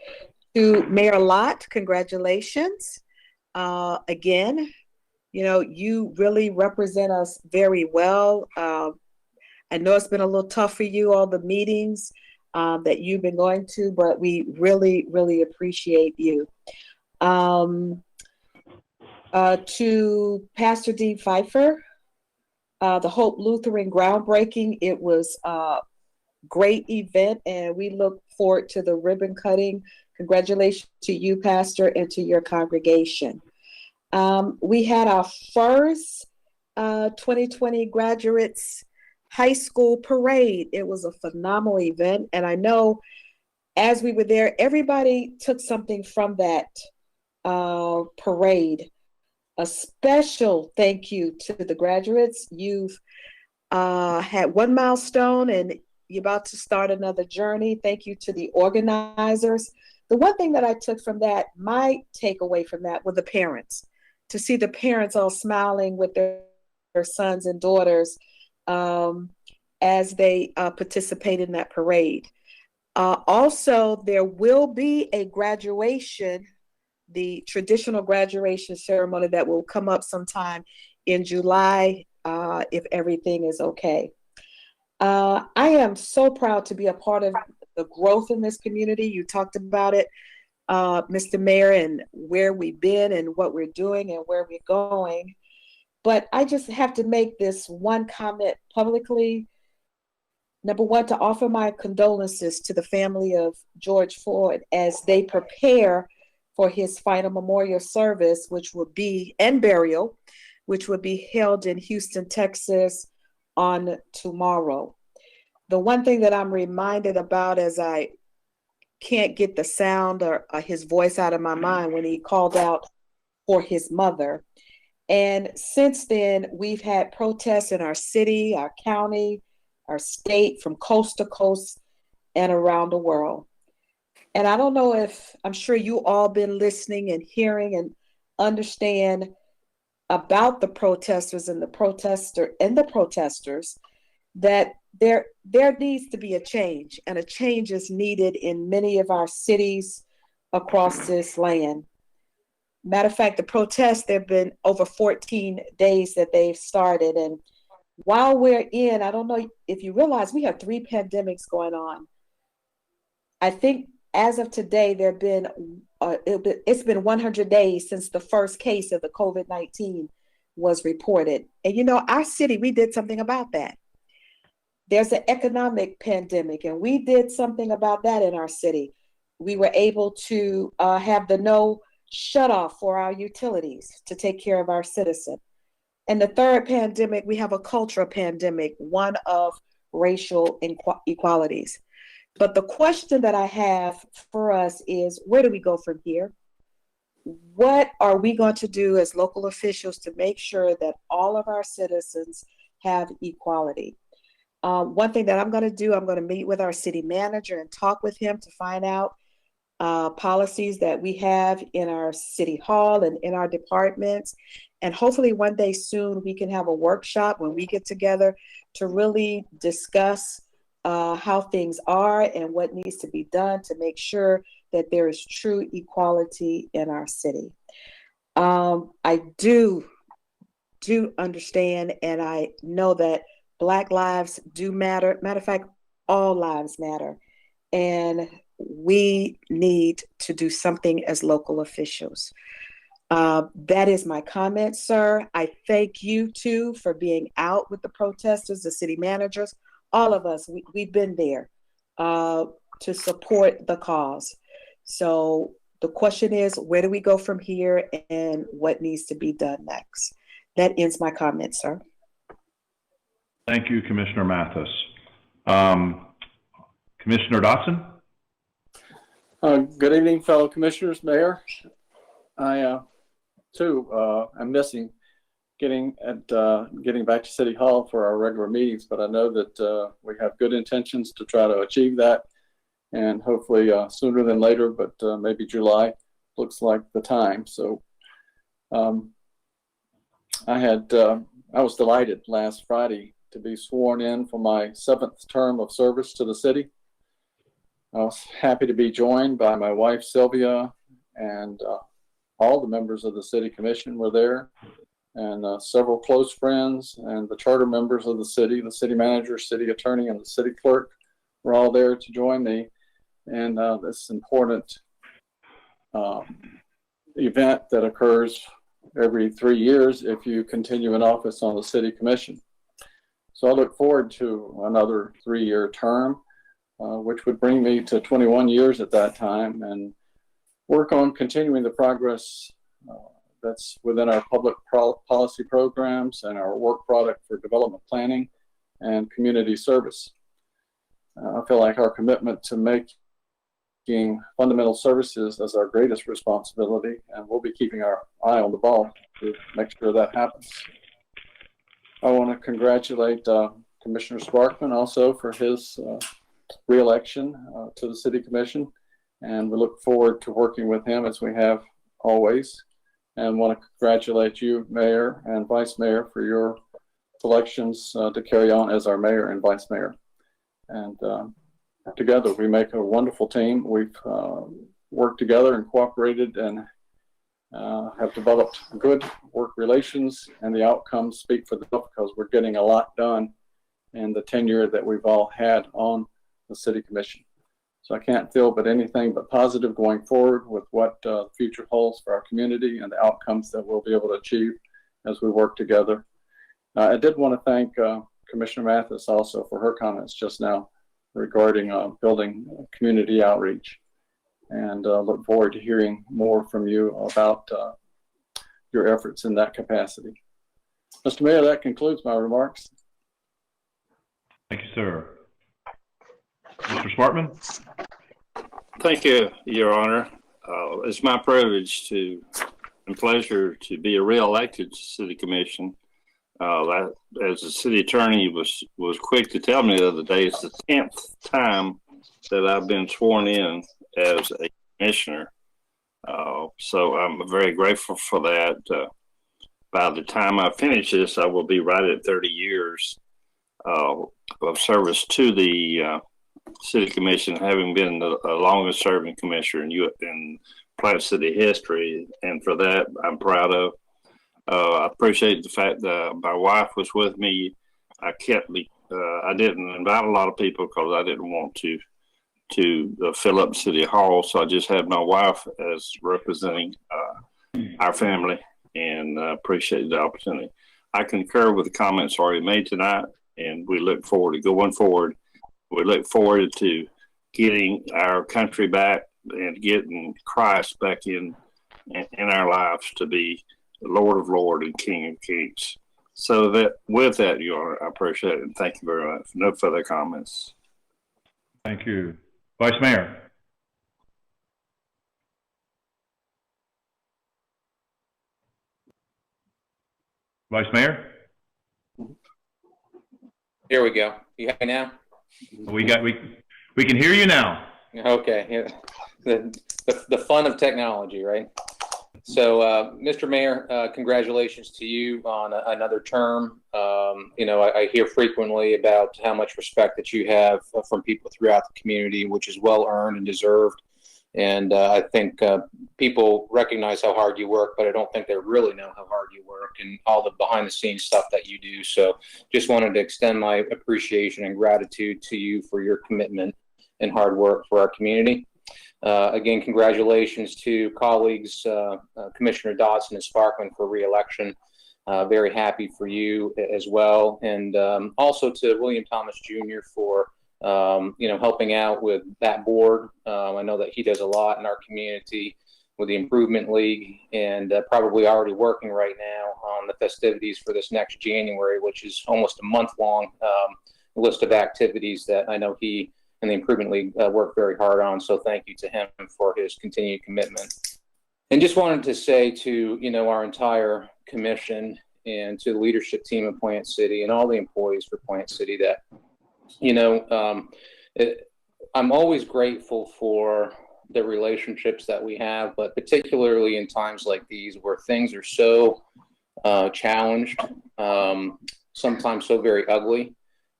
To Mayor Lott, congratulations. Again, you know, you really represent us very well. I know it's been a little tough for you, all the meetings that you've been going to, but we really, really appreciate you. To Pastor Dean Pfeffer, the Hope Lutheran groundbreaking, it was a great event, and we look forward to the ribbon cutting. Congratulations to you, Pastor, and to your congregation. We had our first 2020 graduates high school parade. It was a phenomenal event, and I know as we were there, everybody took something from that parade. A special thank you to the graduates. You've had one milestone and you're about to start another journey. Thank you to the organizers. The one thing that I took from that, my takeaway from that, were the parents. To see the parents all smiling with their sons and daughters as they participate in that parade. Also, there will be a graduation, the traditional graduation ceremony that will come up sometime in July if everything is okay. I am so proud to be a part of the growth in this community. You talked about it, Mr. Mayor, and where we've been and what we're doing and where we're going. But I just have to make this one comment publicly. Number one, to offer my condolences to the family of George Floyd as they prepare for his final memorial service, which will be, and burial, which will be held in Houston, Texas on tomorrow. The one thing that I'm reminded about as I can't get the sound or his voice out of my mind when he called out for his mother. And since then, we've had protests in our city, our county, our state, from coast to coast and around the world. And I don't know if, I'm sure you all been listening and hearing and understand about the protesters and the protesters. that there needs to be a change, and a change is needed in many of our cities across this land. Matter of fact, the protests, there have been over 14 days that they've started. And while we're in, I don't know if you realize we have 3 pandemics going on. I think as of today, there have been, it's been 100 days since the first case of the COVID-19 was reported. And you know, our city, we did something about that. There's an economic pandemic, and we did something about that in our city. We were able to have the no shut off for our utilities to take care of our citizens. And the third pandemic, we have a cultural pandemic, one of racial inequalities. But the question that I have for us is, where do we go from here? What are we going to do as local officials to make sure that all of our citizens have equality? One thing that I'm going to do, I'm going to meet with our city manager and talk with him to find out policies that we have in our city hall and in our departments. And hopefully one day soon we can have a workshop when we get together to really discuss how things are and what needs to be done to make sure that there is true equality in our city. I do understand, and I know that Black lives do matter. Matter of fact, all lives matter. And we need to do something as local officials. That is my comment, sir. I thank you too for being out with the protesters, the city managers, all of us. We've been there to support the cause. So the question is, where do we go from here and what needs to be done next? That ends my comment, sir. Thank you, Commissioner Mathis. Commissioner Dotson? Good evening, fellow commissioners, Mayor. I, too, am missing getting back to City Hall for our regular meetings, but I know that we have good intentions to try to achieve that, and hopefully sooner than later, but maybe July looks like the time. So I was delighted last Friday to be sworn in for my 7th term of service to the city. I was happy to be joined by my wife, Sylvia, and all the members of the City Commission were there, and several close friends, and the charter members of the city manager, city attorney, and the city clerk were all there to join me. And this important event that occurs every 3 years if you continue in office on the City Commission. So I look forward to another 3-year term, which would bring me to 21 years at that time, and work on continuing the progress that's within our public policy programs and our work product for development planning and community service. I feel like our commitment to making fundamental services as our greatest responsibility, and we'll be keeping our eye on the ball to make sure that happens. I want to congratulate Commissioner Sparkman also for his re-election to the City Commission, and we look forward to working with him as we have always, and want to congratulate you, Mayor and Vice Mayor, for your selections to carry on as our Mayor and Vice Mayor. And together we make a wonderful team. We've worked together and cooperated and have developed good work relations, and the outcomes speak for themselves because we're getting a lot done in the tenure that we've all had on the City Commission. So I can't feel but anything but positive going forward with what the future holds for our community and the outcomes that we'll be able to achieve as we work together. I did want to thank Commissioner Mathis also for her comments just now regarding building community outreach, and look forward to hearing more from you about your efforts in that capacity. Mr. Mayor, that concludes my remarks. Thank you, sir. Mr. Sparkman? Thank you, Your Honor. It's my privilege and pleasure to be re-elected to City Commission. As the city attorney was quick to tell me the other day, it's the 10th time that I've been sworn in as a commissioner. So I'm very grateful for that. By the time I finish this, I will be right at 30 years. of service to the City Commission, having been the longest serving commissioner in Plant City history. And for that, I'm proud of. I appreciate the fact that my wife was with me. I didn't invite a lot of people because I didn't want to fill up City Hall. So I just had my wife as representing our family, and appreciate the opportunity. I concur with the comments already made tonight, and we look forward to going forward. We look forward to getting our country back and getting Christ back in our lives to be the Lord of Lords and King of Kings. So that with that, Your Honor, I appreciate it, and thank you very much. No further comments. Thank you. Vice Mayor. Vice Mayor? Here we go. You have me now? We can hear you now. Okay. Yeah. The fun of technology, right? So, Mr. Mayor, congratulations to you on another term. You know, I hear frequently about how much respect that you have from people throughout the community, which is well earned and deserved. And I think people recognize how hard you work, but I don't think they really know how hard you work and all the behind the scenes stuff that you do. So just wanted to extend my appreciation and gratitude to you for your commitment and hard work for our community. Again, congratulations to colleagues, Commissioner Dodson and Sparkman for re-election. Very happy for you as well. And also to William Thomas Jr. for you know, helping out with that board. I know that he does a lot in our community with the Improvement League, and probably already working right now on the festivities for this next January, which is almost a month-long list of activities that I know he and the Improvement League work very hard on. So thank you to him for his continued commitment. And just wanted to say to, you know, our entire commission and to the leadership team of Plant City and all the employees for Plant City that, you know, I'm always grateful for the relationships that we have, but particularly in times like these where things are so challenged, sometimes so very ugly.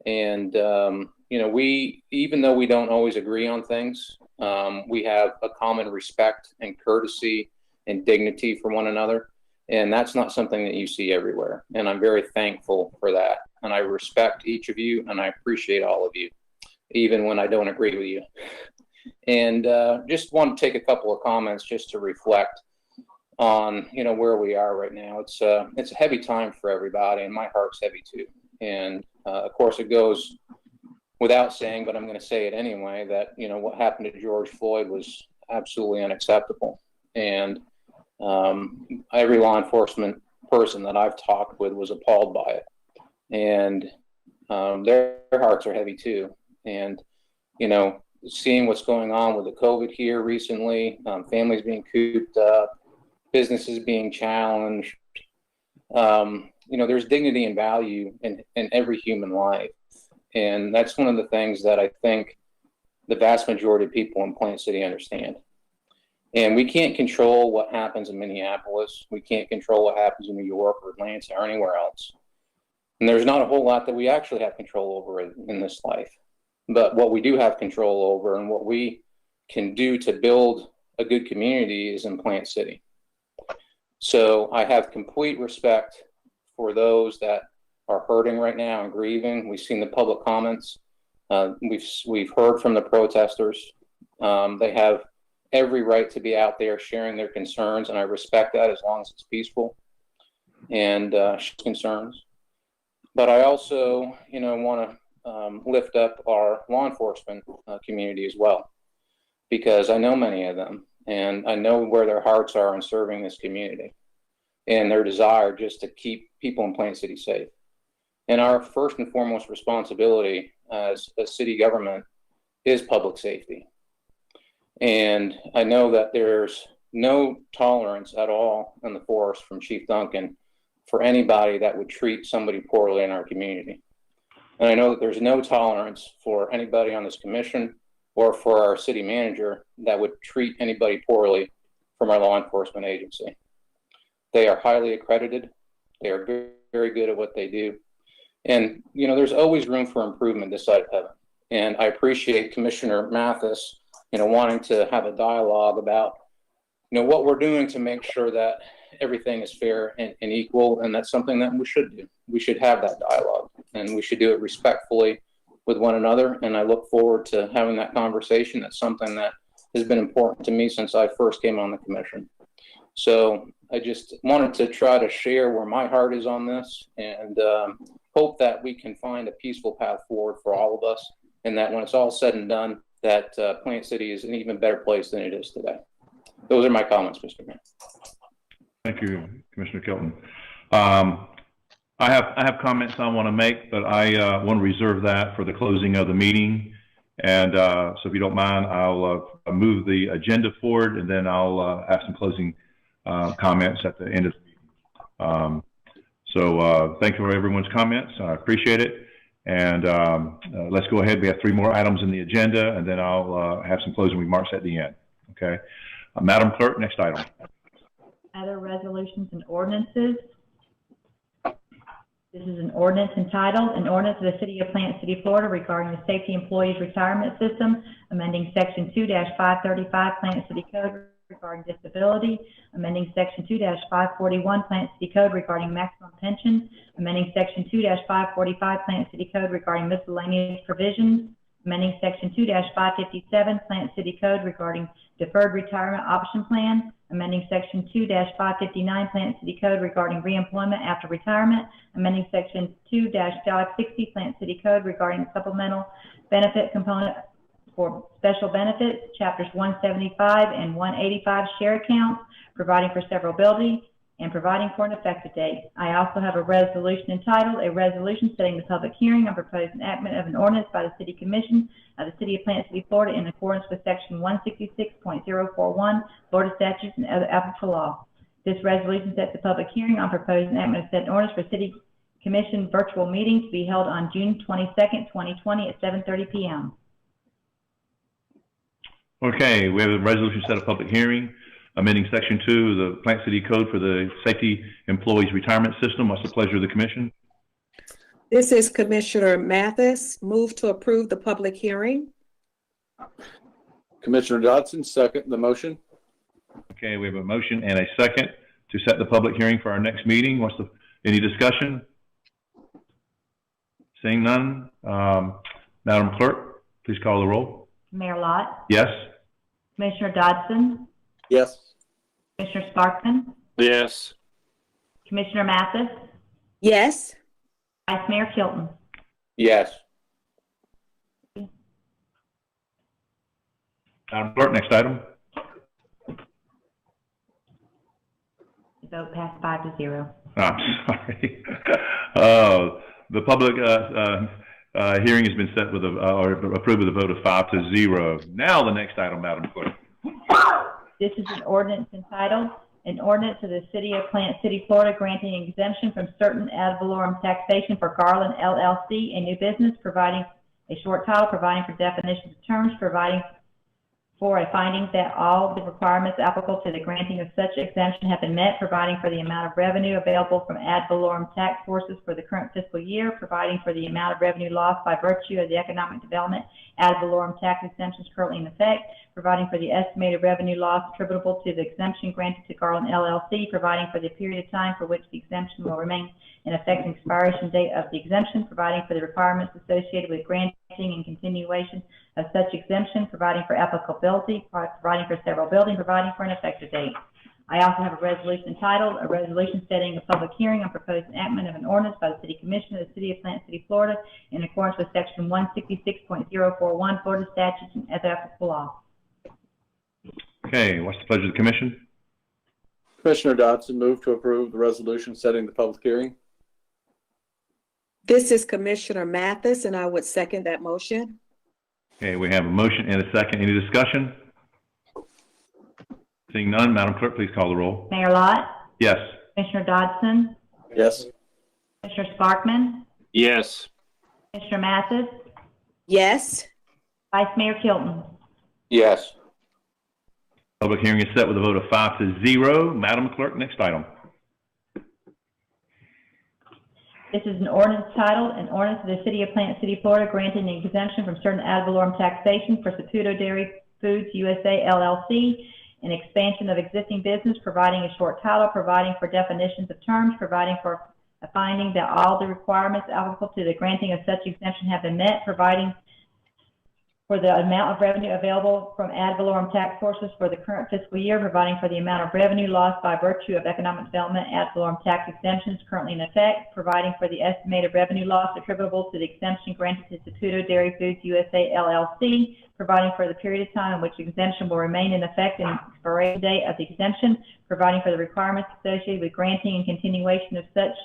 And, you know, even though we don't always agree on things, we have a common respect and courtesy and dignity for one another. And that's not something that you see everywhere. And I'm very thankful for that. And I respect each of you, and I appreciate all of you, even when I don't agree with you. And just want to take a couple of comments just to reflect on, you know, where we are right now. It's a heavy time for everybody, and my heart's heavy too. And of course, it goes without saying, but I'm going to say it anyway, that, you know, what happened to George Floyd was absolutely unacceptable. And every law enforcement person that I've talked with was appalled by it. And their hearts are heavy too. And, you know, seeing what's going on with the COVID here recently, families being cooped up, businesses being challenged, you know, there's dignity and value in every human life. And that's one of the things that I think the vast majority of people in Plant City understand. And we can't control what happens in Minneapolis. We can't control what happens in New York or Atlanta or anywhere else. And there's not a whole lot that we actually have control over in this life. But what we do have control over and what we can do to build a good community is in Plant City. So I have complete respect for those that are hurting right now and grieving. We've seen the public comments. We've heard from the protesters. They have every right to be out there sharing their concerns, and I respect that as long as it's peaceful and concerns. But I also, you know, want to lift up our law enforcement community as well, because I know many of them, and I know where their hearts are in serving this community and their desire just to keep people in Plant City safe. And our first and foremost responsibility as a city government is public safety. And I know that there's no tolerance at all in the force from Chief Duncan for anybody that would treat somebody poorly in our community. And I know that there's no tolerance for anybody on this commission or for our city manager that would treat anybody poorly from our law enforcement agency. They are highly accredited. They are very, very good at what they do. And, you know, there's always room for improvement this side of heaven. And I appreciate Commissioner Mathis, you know, wanting to have a dialogue about, you know, what we're doing to make sure that everything is fair and equal. And that's something that we should do. We should have that dialogue, and we should do it respectfully with one another. And I look forward to having that conversation. That's something that has been important to me since I first came on the commission. So I just wanted to try to share where my heart is on this, and hope that we can find a peaceful path forward for all of us, and that when it's all said and done, that Plant City is an even better place than it is today. Those are my comments, Mr. Mayor. Thank you, Commissioner Kelton. I have comments I want to make, but I want to reserve that for the closing of the meeting. And so if you don't mind, I'll move the agenda forward, and then I'll have some closing comments at the end of the meeting. So thank you for everyone's comments. I appreciate it. And let's go ahead. We have 3 more items in the agenda, and then I'll have some closing remarks at the end. Okay. Madam Clerk, next item. Other resolutions and ordinances. This is an ordinance entitled, an ordinance of the City of Plant City, Florida regarding the Safety Employees Retirement System, amending Section 2-535 Plant City Code regarding disability, amending Section 2-541 Plant City Code regarding maximum pension, amending Section 2-545 Plant City Code regarding miscellaneous provisions, amending Section 2-557 Plant City Code regarding deferred retirement option plan, amending Section 2-559 Plant City Code regarding reemployment after retirement, amending Section 2-560 Plant City Code regarding supplemental benefit component for special benefits, Chapters 175 and 185 share accounts, providing for severability, and providing for an effective date. I also have a resolution entitled, a resolution setting the public hearing on proposed enactment of an ordinance by the City Commission of the City of Plant City, Florida, in accordance with Section 166.041 Florida statutes and other applicable law. This resolution sets the public hearing on proposed enactment of said ordinance for City Commission virtual meeting to be held on June 22nd, 2020 at 7:30 p.m. Okay, we have a resolution set a public hearing, amending Section 2 of the Plant City Code for the Safety Employees Retirement System. What's the pleasure of the Commission? This is Commissioner Mathis. Move to approve the public hearing. Commissioner Dodson, second the motion. Okay, we have a motion and a second to set the public hearing for our next meeting. Any discussion? Seeing none, Madam Clerk, please call the roll. Mayor Lott? Yes. Commissioner Dodson? Yes. Commissioner Sparkman? Yes. Commissioner Mathis? Yes. Vice Mayor Kilton? Yes. Madam Clerk, next item. The vote passed 5-0. I'm sorry. The public hearing has been set with or approved with a vote of 5-0. Now the next item, Madam Clerk. This is an ordinance entitled, an ordinance of the City of Plant City, Florida, granting exemption from certain ad valorem taxation for Garland LLC, a new business, providing a short title, providing for definitions of terms, providing for a finding that all the requirements applicable to the granting of such exemption have been met, providing for the amount of revenue available from ad valorem tax sources for the current fiscal year, providing for the amount of revenue lost by virtue of the economic development ad valorem tax exemptions currently in effect, providing for the estimated revenue loss attributable to the exemption granted to Garland LLC, providing for the period of time for which the exemption will remain in effect and expiration date of the exemption, providing for the requirements associated with granting and continuation of such exemption, providing for applicability, providing for severability, providing for an effective date. I also have a resolution entitled, a resolution setting a public hearing on proposed enactment of an ordinance by the City Commission of the City of Plant City, Florida, in accordance with Section 166.041 Florida statutes and other applicable law. Okay, what's the pleasure of the Commission? Commissioner Dodson, move to approve the resolution setting the public hearing. This is Commissioner Mathis, and I would second that motion. Okay, we have a motion and a second. Any discussion? Seeing none, Madam Clerk, please call the roll. Mayor Lott? Yes. Commissioner Dodson? Yes. Commissioner Sparkman? Yes. Commissioner Mathis? Yes. Vice Mayor Kilton? Yes. Public hearing is set with a vote of 5-0. Madam Clerk, next item. This is an ordinance titled, an ordinance of the City of Plant City, Florida, granting an exemption from certain ad valorem taxation for Saputo Dairy Foods USA LLC, an expansion of existing business, providing a short title, providing for definitions of terms, providing for a finding that all the requirements applicable to the granting of such exemption have been met, providing for the amount of revenue available from ad valorem tax sources for the current fiscal year, providing for the amount of revenue lost by virtue of economic development ad valorem tax exemptions currently in effect, providing for the estimated revenue loss attributable to the exemption granted to Saputo Dairy Foods USA LLC, providing for the period of time in which the exemption will remain in effect and expiration date of the exemption, providing for the requirements associated with granting and continuation of such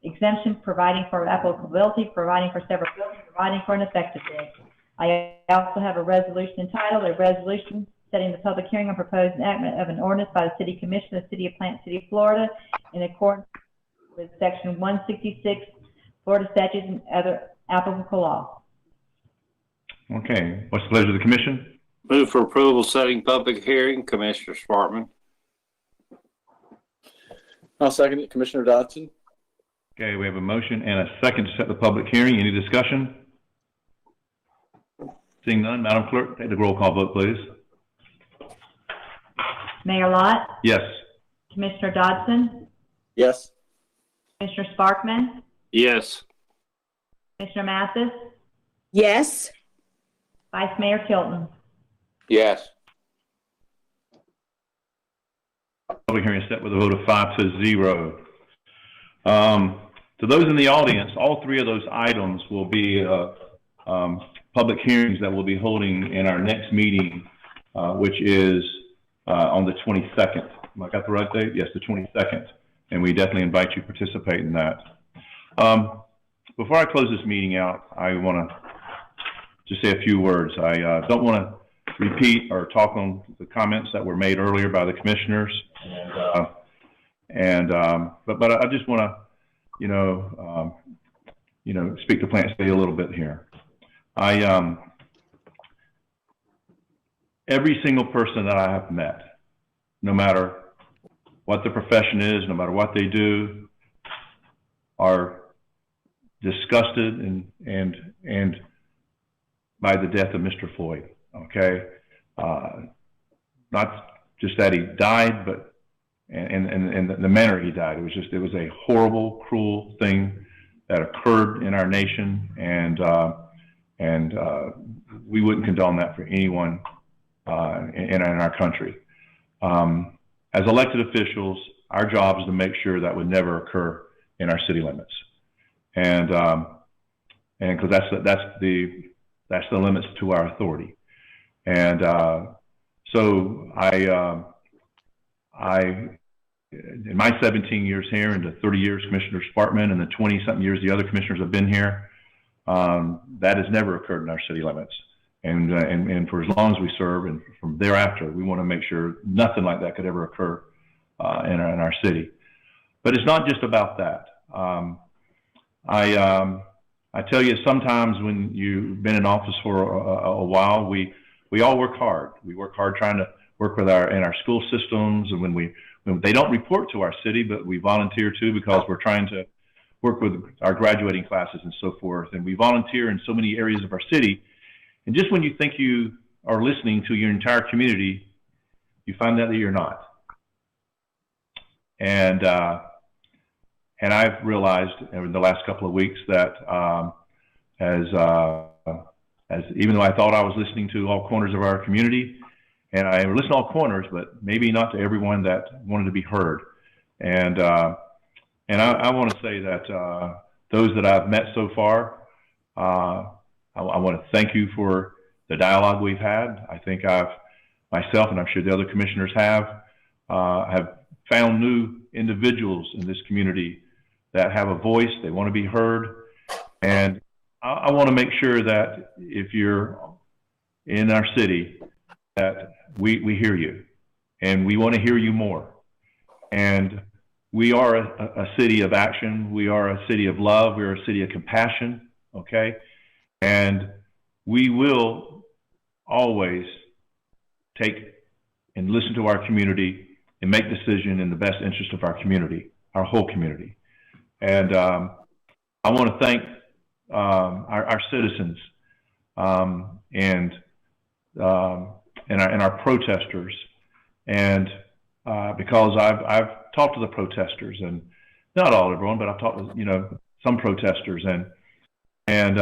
exemption, providing for applicability, providing for severability, providing for an effective date. I also have a resolution entitled, a resolution setting the public hearing on proposed enactment of an ordinance by the City Commission of the City of Plant City, Florida, in accordance with Section 166 Florida statutes and other applicable law. Okay, what's the pleasure of the commission? Move for approval setting public hearing, Commissioner Sparkman. I'll second it, Commissioner Dodson. Okay, we have a motion and a second to set the public hearing. Any discussion? Seeing none, Madam Clerk, take the roll call vote, please. Mayor Lott? Yes. Commissioner Dodson? Yes. Commissioner Sparkman? Yes. Commissioner Mathis? Yes. Vice Mayor Tilton? Yes. Public hearing is set with a vote of 5-0. To those in the audience, all three of those items will be public hearings that we'll be holding in our next meeting, which is on the 22nd. Am I got the right date? Yes, the 22nd. And we definitely invite you to participate in that. Before I close this meeting out, I want to just say a few words. I don't want to repeat or talk on the comments that were made earlier by the commissioners. But I just want to, speak to Plant City a little bit here. Every single person that I have met, no matter what the profession is, no matter what they do, are disgusted and by the death of Mr. Floyd. Okay, not just that he died, but and the manner he died. It was a horrible, cruel thing that occurred in our nation, and we wouldn't condone that for anyone in our country. As elected officials, our job is to make sure that would never occur in our city limits, and because that's the limits to our authority. And so in my 17 years here, and the 30 years Commissioner Sparkman, and the 20-something years the other commissioners have been here, that has never occurred in our city limits. And for as long as we serve, and from thereafter, we want to make sure nothing like that could ever occur in our city. But it's not just about that. I tell you, sometimes when you've been in office for a while, we all work hard. We work hard trying to work with in our school systems, and when they don't report to our city, but we volunteer too, because we're trying to work with our graduating classes and so forth. And we volunteer in so many areas of our city. And just when you think you are listening to your entire community, you find out that you're not. And I've realized in the last couple of weeks that as even though I thought I was listening to all corners of our community, and I listen to all corners, but maybe not to everyone that wanted to be heard. And I want to say that those that I've met so far, I want to thank you for the dialogue we've had. I think myself, and I'm sure the other commissioners have found new individuals in this community that have a voice, they want to be heard. And I want to make sure that if you're in our city, that we hear you, and we want to hear you more. And we are a city of action. We are a city of love. We are a city of compassion, okay? And we will always take and listen to our community and make decisions in the best interest of our community, our whole community. And I want to thank our citizens and our protesters, and because I've talked to the protesters, and not all everyone, but I've talked to some protesters, and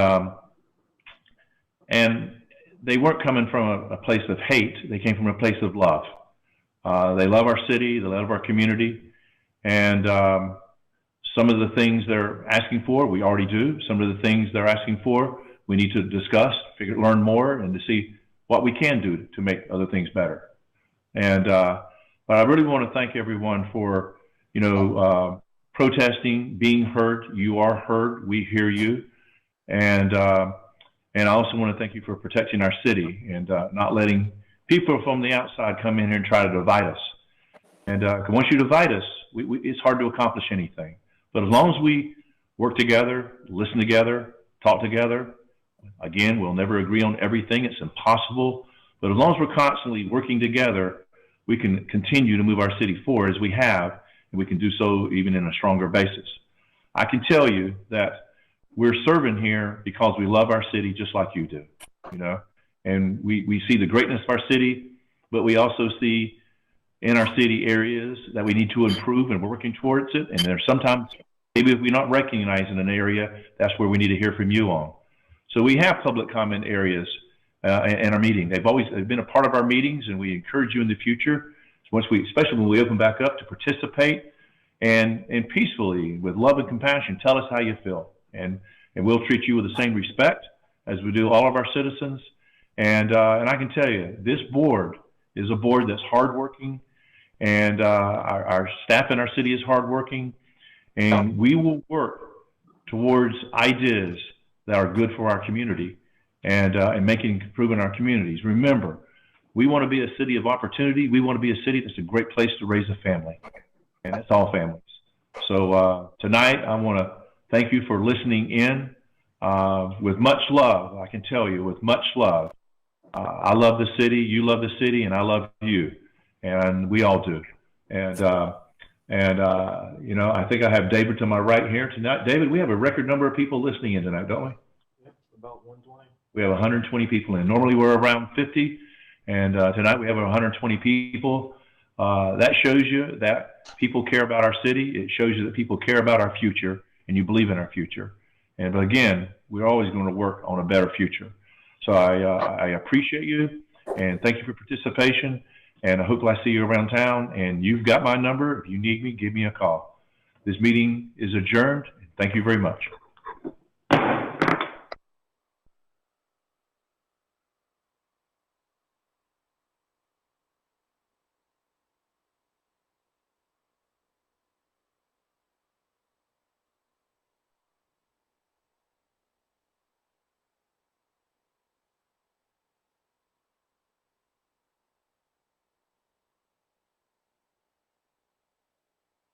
they weren't coming from a place of hate. They came from a place of love. They love our city, they love our community, and some of the things they're asking for, we already do. Some of the things they're asking for, we need to discuss, learn more, and to see what we can do to make other things better. And but I really want to thank everyone for protesting, being heard. You are heard. We hear you, and I also want to thank you for protecting our city and not letting people from the outside come in here and try to divide us. And once you divide us, it's hard to accomplish anything. But as long as we work together, listen together, talk together, again, we'll never agree on everything. It's impossible. But as long as we're constantly working together, we can continue to move our city forward as we have, and we can do so even in a stronger basis. I can tell you that we're serving here because we love our city just like you do, and we see the greatness of our city, but we also see in our city areas that we need to improve, and we're working towards it. And there's sometimes, maybe if we're not recognizing an area, that's where we need to hear from you on. So we have public comment areas in our meeting. They've been a part of our meetings, and we encourage you in the future, especially when we open back up, to participate and peacefully, with love and compassion, tell us how you feel. And we'll treat you with the same respect as we do all of our citizens. And I can tell you, this board is a board that's hardworking, and our staff in our city is hardworking, and we will work towards ideas that are good for our community and improving our communities. Remember, we want to be a city of opportunity. We want to be a city that's a great place to raise a family, and that's all families. So tonight, I want to thank you for listening in with much love. I can tell you, with much love. I love the city, you love the city, and I love you, and we all do. And I think I have David to my right here tonight. David, we have a record number of people listening in tonight, don't we? Yep, about 120. We have 120 people in. Normally we're around 50, and tonight we have 120 people. That shows you that people care about our city. It shows you that people care about our future, and you believe in our future. But again, we're always going to work on a better future. So I appreciate you, and thank you for participation, and I hope I see you around town. And you've got my number. If you need me, give me a call. This meeting is adjourned. Thank you very much.